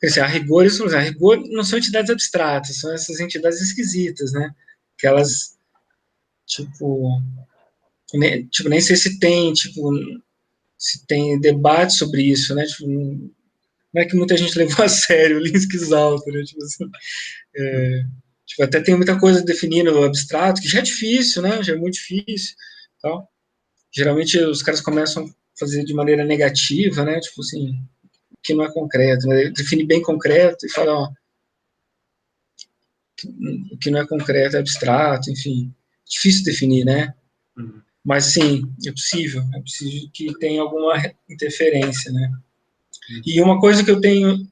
assim, a rigor não são entidades abstratas, são essas entidades esquisitas, né? Que elas, nem sei se tem debate sobre isso, né? Tipo, não é que muita gente levou a sério o Linsk-Zalto, né? Tipo assim, até tem muita coisa definindo o abstrato, que já é difícil, né? Já é muito difícil, tal. Geralmente os caras começam a fazer de maneira negativa, né? Tipo assim, que não é concreto, né? Define bem concreto e fala, ó, o que não é concreto é abstrato, enfim, difícil definir, né? Mas sim, é possível que tenha alguma interferência, né? E uma coisa que eu tenho,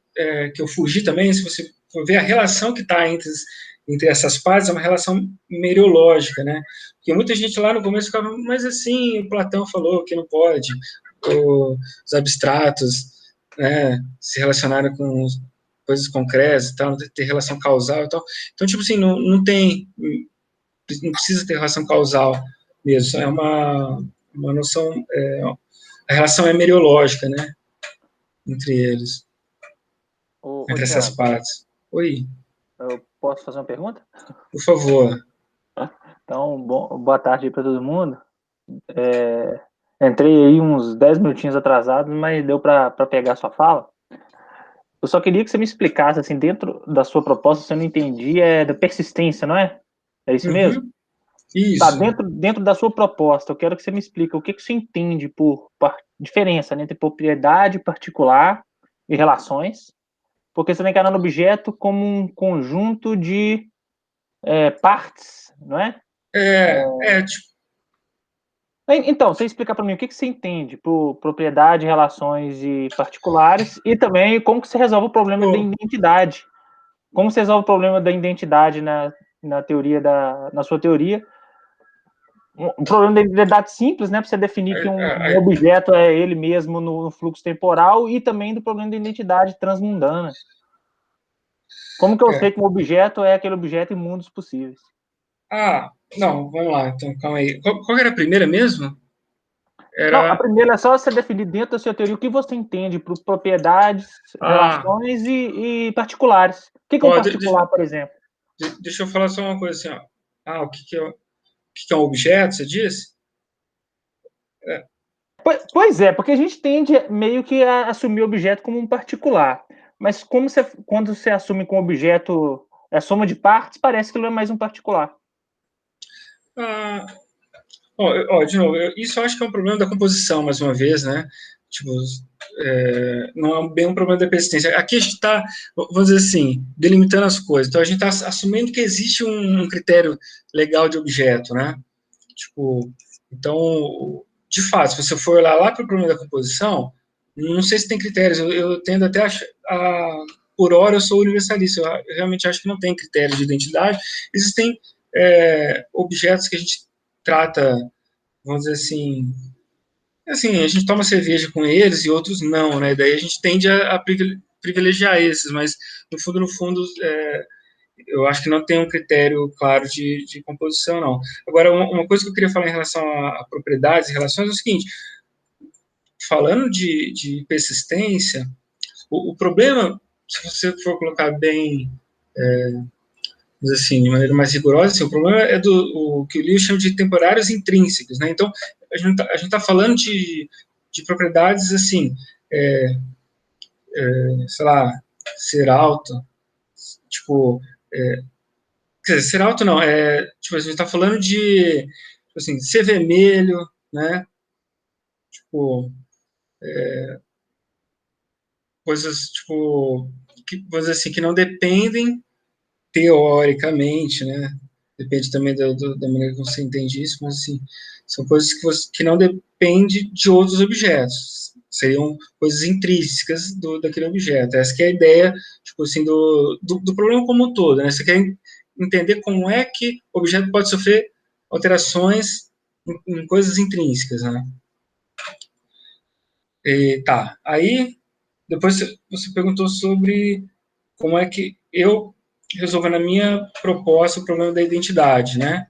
que eu fugi também, se você for ver a relação que está entre essas partes, é uma relação meriológica, né? Porque muita gente lá no começo ficava, mas assim, o Platão falou que não pode, os abstratos, né, se relacionarem com coisas concretas e tal, não ter relação causal e tal. Então, tipo assim, não precisa ter relação causal mesmo, é uma noção, a relação é meriológica, né, entre eles, entre essas Thiago, partes. Oi. eu posso fazer uma pergunta? Por favor. Então, boa tarde aí para todo mundo. Entrei aí uns 10 minutinhos atrasado, mas deu para pegar a sua fala. Eu só queria que você me explicasse, assim, dentro da sua proposta, se eu não entendi, da persistência, não é? É isso mesmo? Isso. Tá, dentro da sua proposta, eu quero que você me explique o que você entende por diferença, né, entre propriedade particular e relações, porque você está encarando o objeto como um conjunto de partes, não é? Então, você explica para mim o que você entende por propriedade, relações e particulares, e também como que você resolve o problema da identidade. Como você resolve o problema da identidade na teoria na sua teoria? Um problema da identidade simples, né, para você definir que um objeto é ele mesmo no fluxo temporal, e também do problema da identidade transmundana. Como que eu sei que um objeto é aquele objeto em mundos possíveis? Não, vamos lá, então, calma aí. Qual era a primeira mesmo? Não, a primeira é só você definir dentro da sua teoria o que você entende por propriedades, relações e particulares. O que é um particular, por exemplo? Deixa eu falar só uma coisa assim, ó. O que é um objeto, você disse? Pois é, porque a gente tende meio que a assumir o objeto como um particular. Mas quando você assume com o objeto a soma de partes, parece que não é mais um particular. De novo, isso eu acho que é um problema da composição, mais uma vez, né? Tipo, não é bem um problema da persistência. Aqui a gente está, vamos dizer assim, delimitando as coisas. Então, a gente está assumindo que existe um critério legal de objeto, né? Tipo, então, de fato, se você for lá para o problema da composição, não sei se tem critérios. Eu tendo até por hora, eu sou universalista. Eu realmente acho que não tem critério de identidade. Existem objetos que a gente trata, vamos dizer assim, a gente toma cerveja com eles e outros não, né? Daí a gente tende a privilegiar esses, mas no fundo, eu acho que não tem um critério claro de composição, não. Agora, uma coisa que eu queria falar em relação a propriedades e relações é o seguinte: falando de persistência, o problema, se você for colocar bem, assim, de maneira mais rigorosa, assim, o problema é o que o Lewis chama de temporários intrínsecos, né? Então, a gente tá falando de propriedades, assim, sei lá, ser alto, tipo, quer dizer, ser alto não, tipo, a gente tá falando de, tipo assim, ser vermelho, né? Tipo, coisas, tipo, vamos dizer assim, que não dependem teoricamente, né? Depende também da maneira que você entende isso, mas assim, são coisas que não dependem de outros objetos. Seriam coisas intrínsecas daquele objeto. Essa que é a ideia, tipo assim, do problema como um todo, né? Você quer entender como é que o objeto pode sofrer alterações em coisas intrínsecas, né? E, tá, aí, depois você perguntou sobre como é que eu resolvo na minha proposta o problema da identidade, né?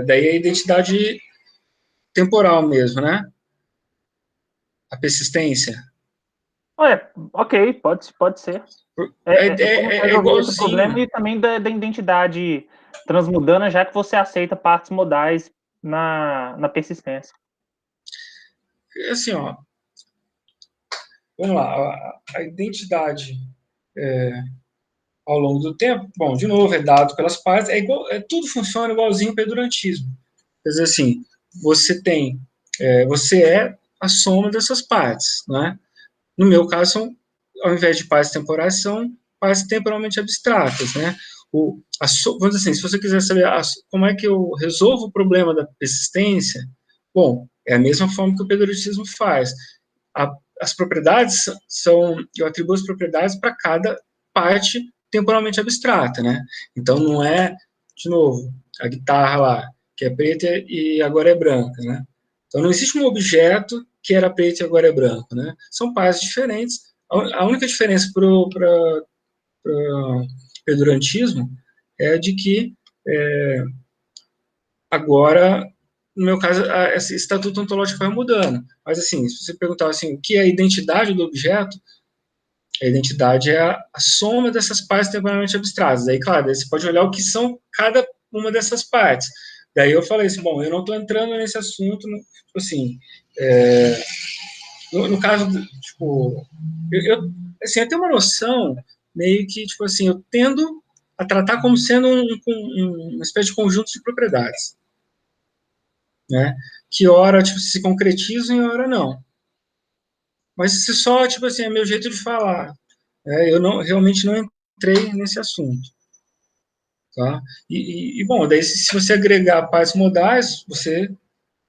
Daí a identidade temporal mesmo, né? A persistência. Ok, pode ser. Como É resolver esse problema igualzinho. e também da identidade transmudana, já que você aceita partes modais na persistência. Assim, ó, vamos lá, a identidade ao longo do tempo, bom, de novo, é dado pelas partes, tudo funciona igualzinho para o pedurantismo. Quer dizer assim, você é a soma dessas partes, né? No meu caso, ao invés de partes temporais, são partes temporalmente abstratas, né? Vamos dizer assim, se você quiser saber como é que eu resolvo o problema da persistência, bom, é a mesma forma que o pedurantismo faz. As propriedades eu atribuo as propriedades para cada parte temporalmente abstrata, né? Então, não é, de novo, a guitarra lá, que é preta e agora é branca, né? Então, não existe um objeto que era preto e agora é branco, né? São partes diferentes. A única diferença para o pedurantismo é de que agora, no meu caso, esse estatuto ontológico vai mudando. Mas, assim, se você perguntar assim, o que é a identidade do objeto, a identidade é a soma dessas partes temporalmente abstratas. Aí, claro, você pode olhar o que são cada uma dessas partes. Daí eu falei assim, bom, eu não estou entrando nesse assunto, tipo assim, no caso, tipo, assim, eu tenho uma noção meio que, tipo assim, eu tendo a tratar como sendo uma espécie de conjunto de propriedades, né? Que ora, tipo, se concretizam e ora não. Mas se só, tipo assim, é meu jeito de falar. Eu realmente não entrei nesse assunto. Tá? Bom, daí se você agregar partes modais, você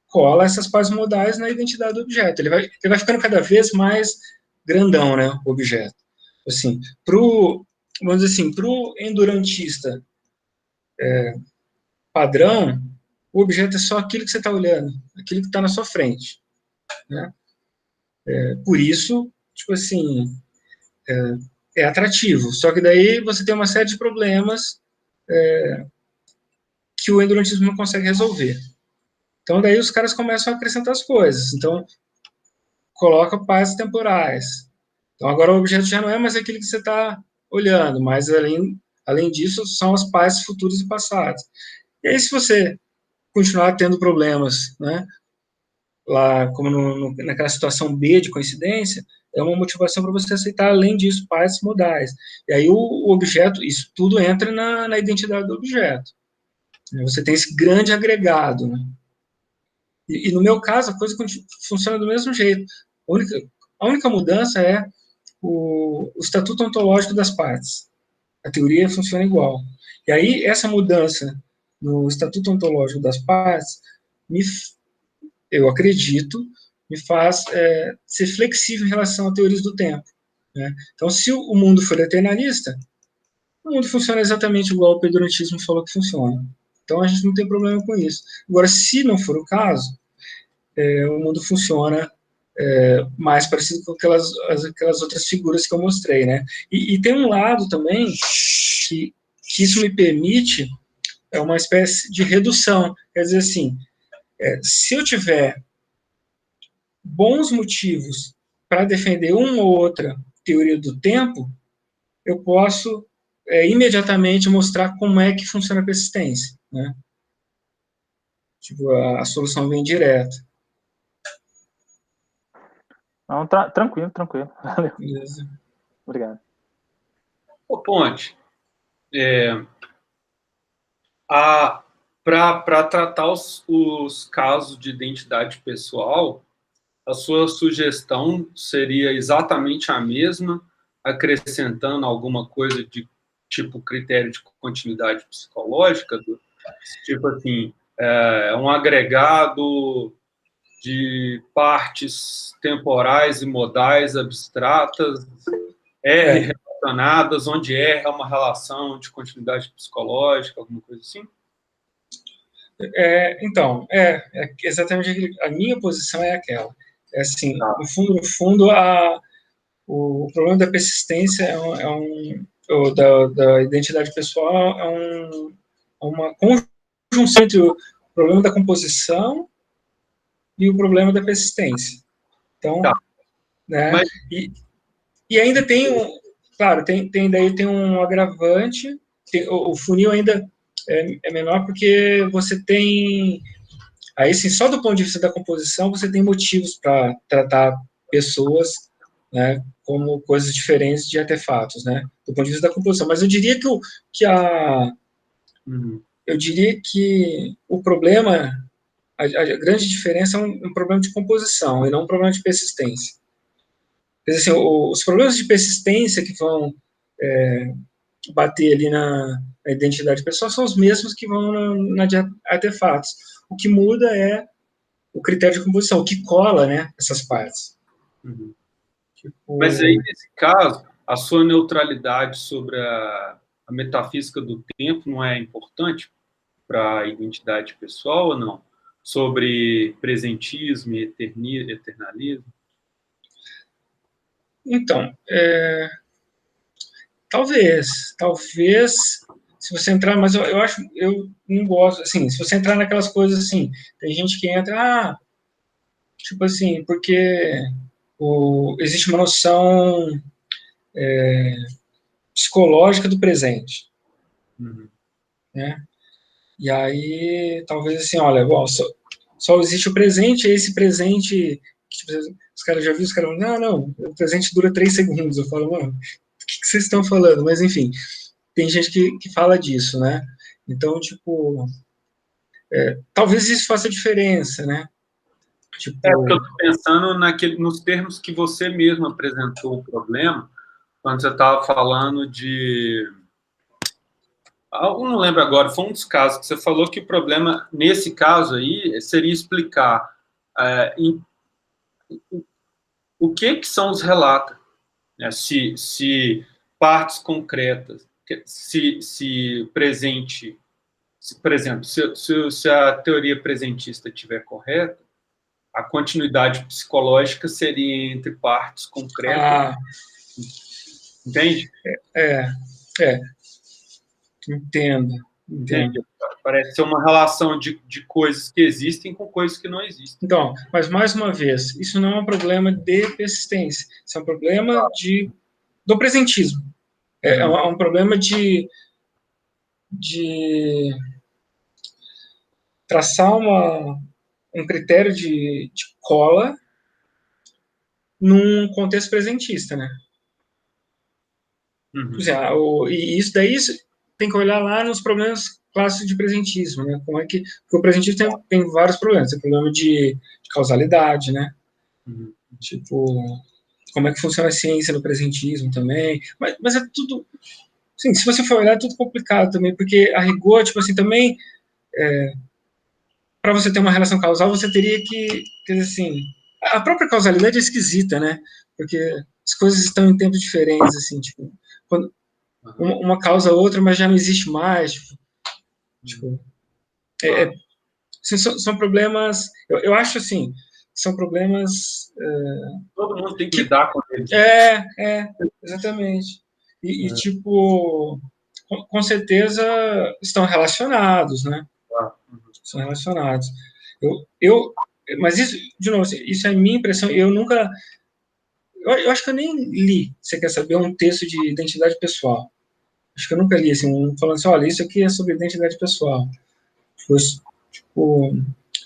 cola essas partes modais na identidade do objeto. Ele vai ficando cada vez mais grandão, né, o objeto. Assim, vamos dizer assim, pro endurantista padrão, o objeto é só aquilo que você está olhando, aquilo que está na sua frente. Né? Por isso, tipo assim, é atrativo. Só que daí você tem uma série de problemas que o endurantismo não consegue resolver. Então, daí os caras começam a acrescentar as coisas. Então, coloca partes temporais. Então, agora o objeto já não é mais aquele que você está olhando, mas além disso, são as partes futuras e passadas. E aí, se você continuar tendo problemas, né, lá, como naquela situação B de coincidência, é uma motivação para você aceitar, além disso, partes modais. E aí o objeto, isso tudo entra na identidade do objeto. Você tem esse grande agregado, né? E no meu caso, a coisa funciona do mesmo jeito. A única mudança é o estatuto ontológico das partes. A teoria funciona igual. E aí, essa mudança no estatuto ontológico das partes, eu acredito, me faz ser flexível em relação a teorias do tempo. Né? Então, se o mundo for eternalista, o mundo funciona exatamente igual o pedurantismo falou que funciona. Então, a gente não tem problema com isso. Agora, se não for o caso, o mundo funciona mais parecido com aquelas outras figuras que eu mostrei, né? E tem um lado também que isso me permite uma espécie de redução. Quer dizer assim, se eu tiver bons motivos para defender uma ou outra teoria do tempo, eu posso imediatamente mostrar como é que funciona a persistência, né? Tipo, a solução vem direta. Não, tranquilo. Valeu. Beleza. Obrigado. Ô, Ponte, para tratar os casos de identidade pessoal, a sua sugestão seria exatamente a mesma, acrescentando alguma coisa de tipo critério de continuidade psicológica, tipo assim, um agregado de partes temporais e modais abstratas, R relacionadas, onde R é uma relação de continuidade psicológica, alguma coisa assim? Então, exatamente a minha posição é aquela. É assim, no fundo, o problema da persistência da identidade pessoal uma conjunção entre o problema da composição e o problema da persistência. Então, né? Mas... E ainda tem claro, daí tem um agravante. O funil ainda é menor porque você tem, aí sim, só do ponto de vista da composição, você tem motivos para tratar pessoas, né, como coisas diferentes de artefatos, né, do ponto de vista da composição. Mas eu diria eu diria que o problema, a grande diferença é um problema de composição e não um problema de persistência. Quer dizer, assim, os problemas de persistência que vão bater ali na identidade pessoal são os mesmos que vão na de artefatos. O que muda é o critério de composição, o que cola, né, essas partes. Tipo... Mas aí, nesse caso, a sua neutralidade sobre a metafísica do tempo não é importante para a identidade pessoal ou não? Sobre presentismo e eternalismo? Então, talvez, se você entrar, mas eu não gosto, assim, se você entrar naquelas coisas assim, tem gente que entra, tipo assim, porque existe uma noção psicológica do presente, né? E aí, talvez assim, olha, bom, só existe o presente, e esse presente, tipo, os caras já viram, os caras falam, não, o presente dura 3 segundos. Eu falo, mano, o que vocês estão falando? Mas, enfim, tem gente que fala disso, né? Então, tipo, talvez isso faça diferença, né? Tipo... porque eu estou pensando nos termos que você mesmo apresentou o problema, quando você estava falando de... Eu não lembro agora, foi um dos casos que você falou que o problema, nesse caso aí, seria explicar o que são os relatos, né? Se partes concretas, se presente, por exemplo, se a teoria presentista estiver correta, a continuidade psicológica seria entre partes concretas. Entende? Entendo. Parece ser uma relação de coisas que existem com coisas que não existem. Então, mas mais uma vez, isso não é um problema de persistência, isso é um problema do presentismo. É um problema de traçar um critério de cola num contexto presentista, né? E isso daí tem que olhar lá nos problemas clássicos de presentismo, né? Como é que... Porque o presentismo tem vários problemas. Tem problema de causalidade, né? Tipo, como é que funciona a ciência no presentismo também. Mas é tudo... Sim, se você for olhar, é tudo complicado também, porque a rigor, tipo assim, também... para você ter uma relação causal, você teria que... Quer dizer, assim... A própria causalidade é esquisita, né? Porque as coisas estão em tempos diferentes, assim, tipo... Quando uma causa outra, mas já não existe mais. São problemas... Eu acho, assim, são problemas... todo mundo tem que lidar com eles. Exatamente. E tipo, com certeza estão relacionados, né? São relacionados. Mas isso, de novo, isso é a minha impressão. Eu nunca... Eu acho que eu nem li, você quer saber, um texto de identidade pessoal. Acho que eu nunca li, assim, falando assim, olha, isso aqui é sobre identidade pessoal. Tipo,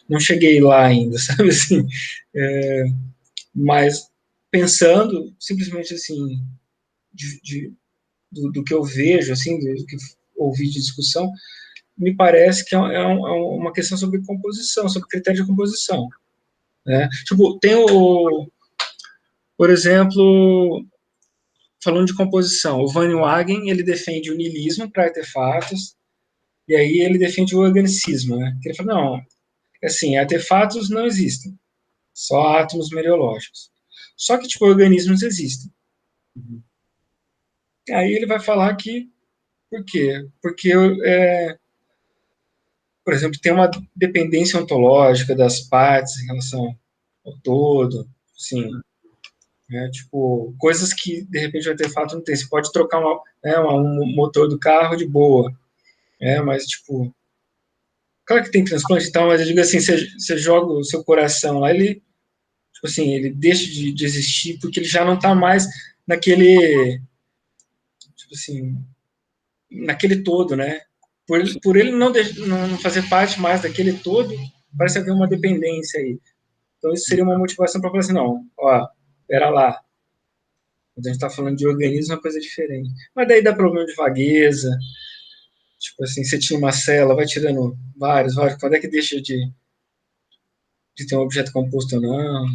não cheguei lá ainda, sabe, assim. Mas pensando, simplesmente, assim, do que eu vejo, assim, do que ouvi de discussão, me parece que é uma questão sobre composição, sobre critério de composição. Né? Tipo, tem por exemplo, falando de composição, o Van Wagen, ele defende o niilismo para artefatos, e aí ele defende o organicismo, né? Ele fala, não, assim, artefatos não existem. só átomos mereológicos. Só que, tipo, organismos existem. Aí ele vai falar que, por quê? Porque, por exemplo, tem uma dependência ontológica das partes em relação ao todo, assim, né? Tipo, coisas que, de repente, o artefato não tem. Você pode trocar um motor do carro de boa, mas, tipo, claro que tem transplante e tal, mas eu digo assim, você joga o seu coração lá, ele, tipo assim, ele deixa de existir porque ele já não está mais naquele, tipo assim, naquele todo, né? Por ele não fazer parte mais daquele todo, parece haver uma dependência aí. Então isso seria uma motivação para falar assim, não, ó, pera lá, quando a gente está falando de organismo é uma coisa diferente. Mas daí dá problema de vagueza, tipo assim, você tinha uma célula, vai tirando vários, quando é que deixa de ter um objeto composto ou não?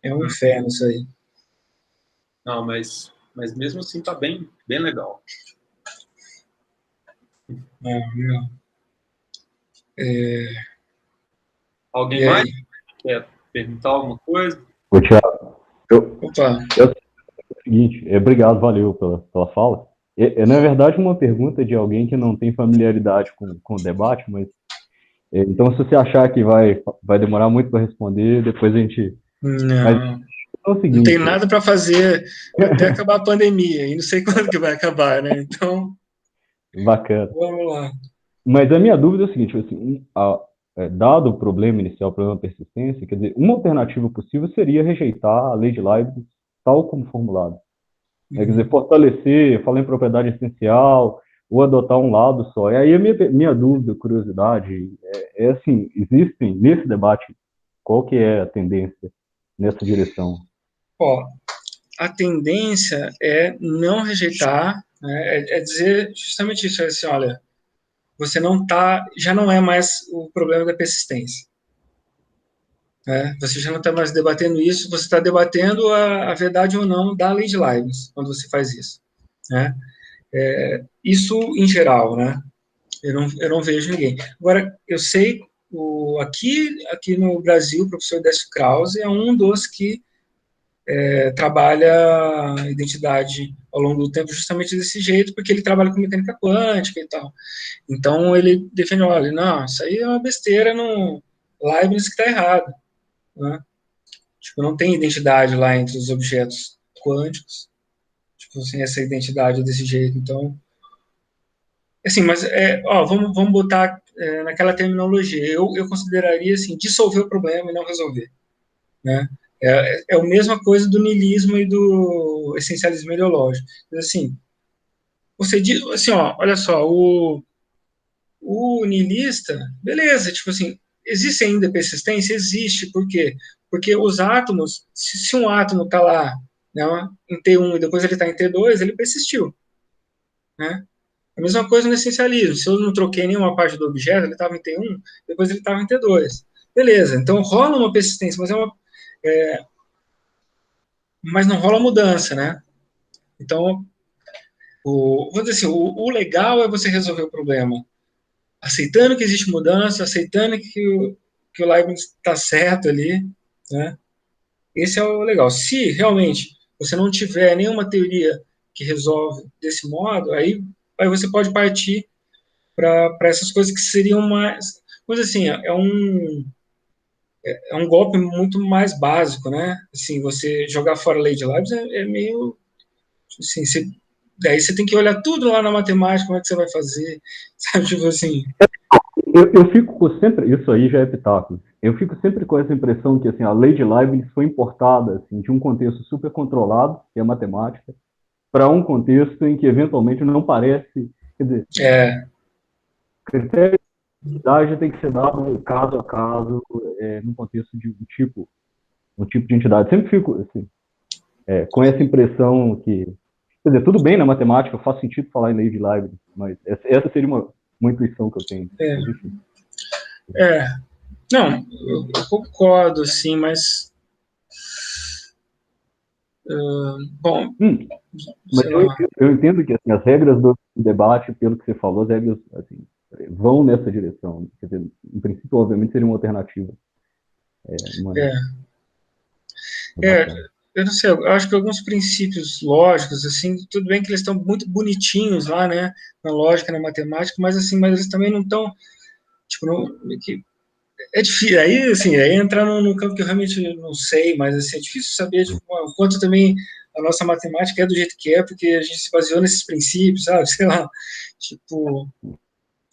É um inferno isso aí. Não, mas mesmo assim tá bem legal. Alguém mais quer perguntar alguma coisa? Ô, Thiago, Opa. É o seguinte, obrigado, valeu pela fala. Na verdade, uma pergunta de alguém que não tem familiaridade com o debate, mas então se você achar que vai demorar muito para responder, depois a gente... Não, Mas é o não seguinte, tem nada para fazer até acabar a pandemia, e não sei quando que vai acabar, né? Então, bacana. vamos lá. Mas a minha dúvida é o seguinte, assim, dado o problema inicial, o problema da persistência, quer dizer, uma alternativa possível seria rejeitar a lei de Leibniz tal como formulada. Quer dizer, fortalecer, falar em propriedade essencial, ou adotar um lado só. E aí a minha dúvida, curiosidade, é assim, existem, nesse debate, qual que é a tendência nessa direção? Ó, a tendência é não rejeitar, né? É dizer justamente isso, é assim, olha, você já não é mais o problema da persistência. Né? Você já não está mais debatendo isso, você está debatendo a verdade ou não da lei de Leibniz, quando você faz isso. Né? Isso em geral, né? Eu não vejo ninguém. Agora, eu sei, aqui no Brasil, o professor Décio Krause é um dos que trabalha a identidade ao longo do tempo justamente desse jeito, porque ele trabalha com mecânica quântica e tal. Então, ele defende, olha, não, isso aí é uma besteira no Leibniz que está errado. Né? Tipo, não tem identidade lá entre os objetos quânticos, tipo, sem essa identidade desse jeito. Então, assim, mas vamos botar naquela terminologia. Eu consideraria assim, dissolver o problema e não resolver. Né? É a mesma coisa do niilismo e do essencialismo ideológico. Assim, você diz, assim, olha só, o niilista, beleza, tipo assim, existe ainda persistência? Existe, por quê? Porque os átomos, se um átomo está lá, né, em T1 e depois ele está em T2, ele persistiu. Né? A mesma coisa no essencialismo. Se eu não troquei nenhuma parte do objeto, ele estava em T1, depois ele estava em T2. Beleza, então rola uma persistência, mas não rola mudança, né? Então, vamos dizer assim, o legal é você resolver o problema aceitando que existe mudança, aceitando que o Leibniz está certo ali, né? Esse é o legal. Se realmente você não tiver nenhuma teoria que resolve desse modo, aí você pode partir para essas coisas que seriam mais, mas assim, é um golpe muito mais básico, né? Assim, você jogar fora a lei de Leibniz é meio, assim, daí você tem que olhar tudo lá na matemática, como é que você vai fazer, sabe? Tipo assim. Eu fico sempre, isso aí já é pitáculo, eu fico sempre com essa impressão que assim, a lei de Leibniz foi importada assim, de um contexto super controlado, que é a matemática, para um contexto em que eventualmente não parece, quer dizer, critério de entidade tem que ser dado caso a caso, no contexto de um tipo de entidade. Sempre fico assim, com essa impressão que, quer dizer, tudo bem na matemática, faz sentido falar em lei de Leibniz, mas essa seria uma intuição que eu tenho. Mas, enfim. Não, eu concordo, sim, mas bom, mas eu entendo que assim, as regras do debate, pelo que você falou, as regras assim, vão nessa direção. Quer dizer, em princípio, obviamente, seria uma alternativa. Eu não sei, eu acho que alguns princípios lógicos, assim, tudo bem que eles estão muito bonitinhos lá, né, na lógica, na matemática, mas assim, mas eles também não estão, tipo, não, que, é difícil, aí, assim, aí entrar num campo que eu realmente não sei, mas, assim, é difícil saber, tipo, o quanto também a nossa matemática é do jeito que é, porque a gente se baseou nesses princípios, sabe, sei lá, tipo...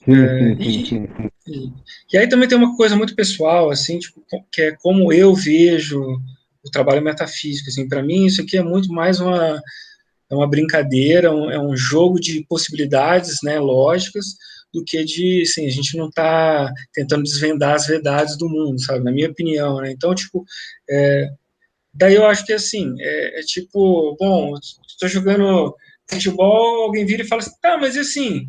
Sim. E aí também tem uma coisa muito pessoal, assim, tipo, que é como eu vejo o trabalho metafísico, assim, para mim isso aqui é muito mais uma brincadeira, é um jogo de possibilidades, né, lógicas, do que de, assim, a gente não está tentando desvendar as verdades do mundo, sabe, na minha opinião, né, então, tipo, daí eu acho que, assim, tipo, bom, estou jogando futebol, alguém vira e fala assim, tá, mas assim,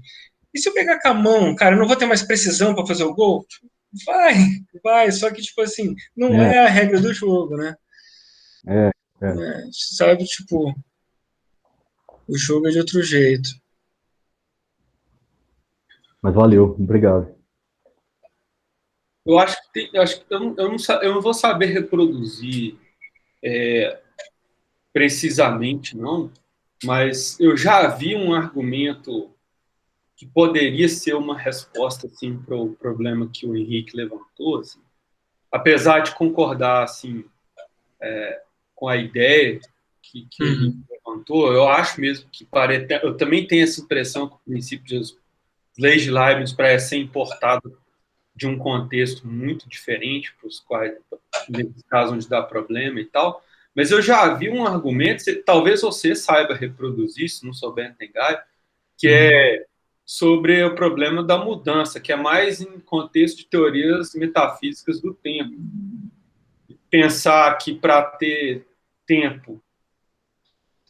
e se eu pegar com a mão, cara, eu não vou ter mais precisão para fazer o gol? Vai, só que, tipo assim, não é a regra do jogo, né? Sabe, tipo, o jogo é de outro jeito. Mas valeu, obrigado. Eu acho que, eu não vou saber reproduzir precisamente, não, mas eu já vi um argumento que poderia ser uma resposta assim, para o problema que o Henrique levantou, assim, apesar de concordar assim, com a ideia que o Henrique levantou, eu acho mesmo que eu também tenho essa impressão que o princípio de leis de Leibniz parece ser importado de um contexto muito diferente para os quais, nesse caso, onde dá problema e tal. Mas eu já vi um argumento, talvez você saiba reproduzir, se não souber, não tem galho, que é sobre o problema da mudança, que é mais em contexto de teorias metafísicas do tempo. Pensar que para ter tempo,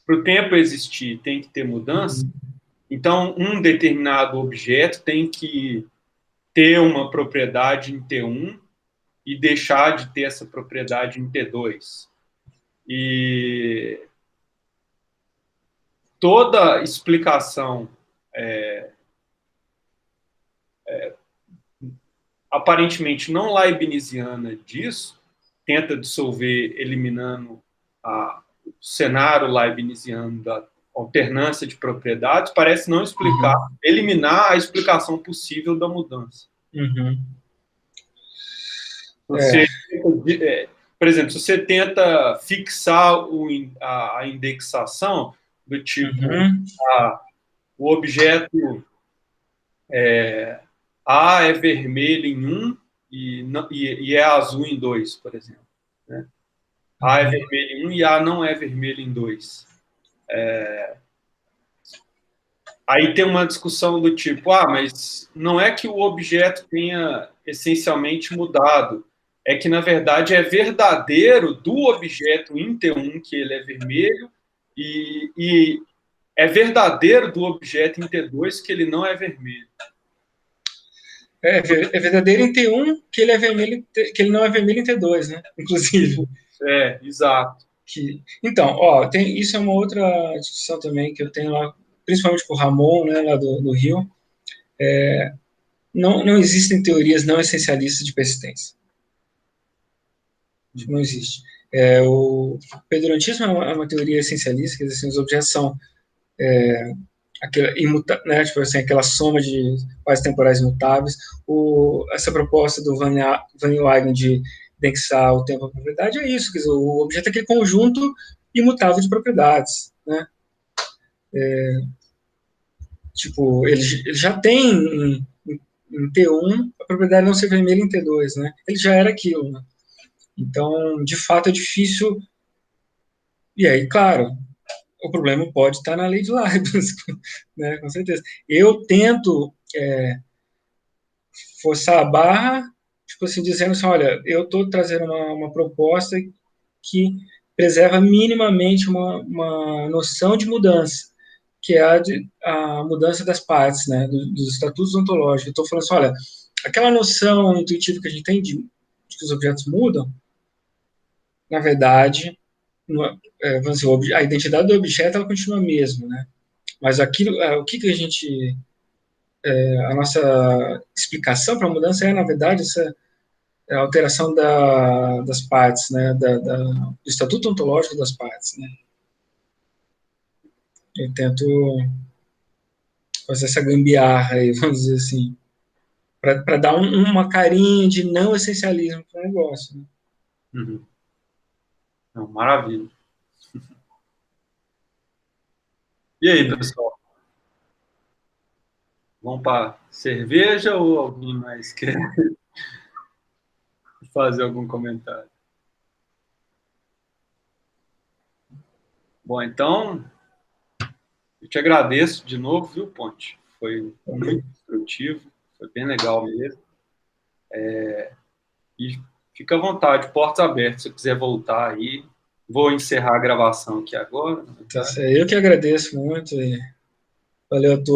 para o tempo existir, tem que ter mudança. Então, um determinado objeto tem que ter uma propriedade em T1 e deixar de ter essa propriedade em T2. E toda explicação aparentemente não leibniziana disso tenta dissolver eliminando o cenário leibniziano da alternância de propriedades, parece não explicar, eliminar a explicação possível da mudança. Você, por exemplo, se você tenta fixar a indexação do tipo o objeto A é vermelho em 1 e é azul em 2, por exemplo. Né? A é vermelho em 1 e A não é vermelho em 2. Aí tem uma discussão do tipo, mas não é que o objeto tenha essencialmente mudado, é que, na verdade, é verdadeiro do objeto em T1 que ele é vermelho e é verdadeiro do objeto em T2 que ele não é vermelho. É verdadeiro em T1 que ele é vermelho, que ele não é vermelho em T2, né? Inclusive. Exato. Então, isso é uma outra discussão também que eu tenho lá, principalmente com o Ramon, né, lá do Rio. Não existem teorias não essencialistas de persistência. Não existe. O pedurantismo é uma teoria essencialista, quer dizer, assim, os objetos são né, tipo assim, aquela soma de quais temporais imutáveis. Essa proposta do Van Huygen de indexar o tempo à propriedade é isso, quer dizer, o objeto é aquele conjunto imutável de propriedades, né? Tipo, ele já tem em T1 a propriedade não ser vermelha em T2, né? Ele já era aquilo, né? Então, de fato, é difícil. E aí, claro, o problema pode estar na lei de Leibniz, né? Com certeza. Eu tento forçar a barra, tipo assim, dizendo assim, olha, eu estou trazendo uma proposta que preserva minimamente uma noção de mudança, que é a mudança das partes, né, dos estatutos ontológicos. Eu estou falando assim, olha, aquela noção intuitiva que a gente tem de que os objetos mudam, na verdade, vamos dizer, a identidade do objeto ela continua a mesma, né? Mas aquilo, o que a gente a nossa explicação para a mudança é, na verdade, a alteração das partes, né, do estatuto ontológico das partes, né. Eu tento fazer essa gambiarra aí, vamos dizer assim, para dar uma carinha de não essencialismo para o negócio. Né? Uhum. Não, maravilha. E aí, pessoal? Vamos para cerveja ou alguém mais quer fazer algum comentário? Bom, então, eu te agradeço de novo, viu, Ponte? Foi muito instrutivo, foi bem legal mesmo. E fica à vontade, portas abertas, se você quiser voltar aí. Vou encerrar a gravação aqui agora. Tá certo. Eu que agradeço muito e valeu a todos.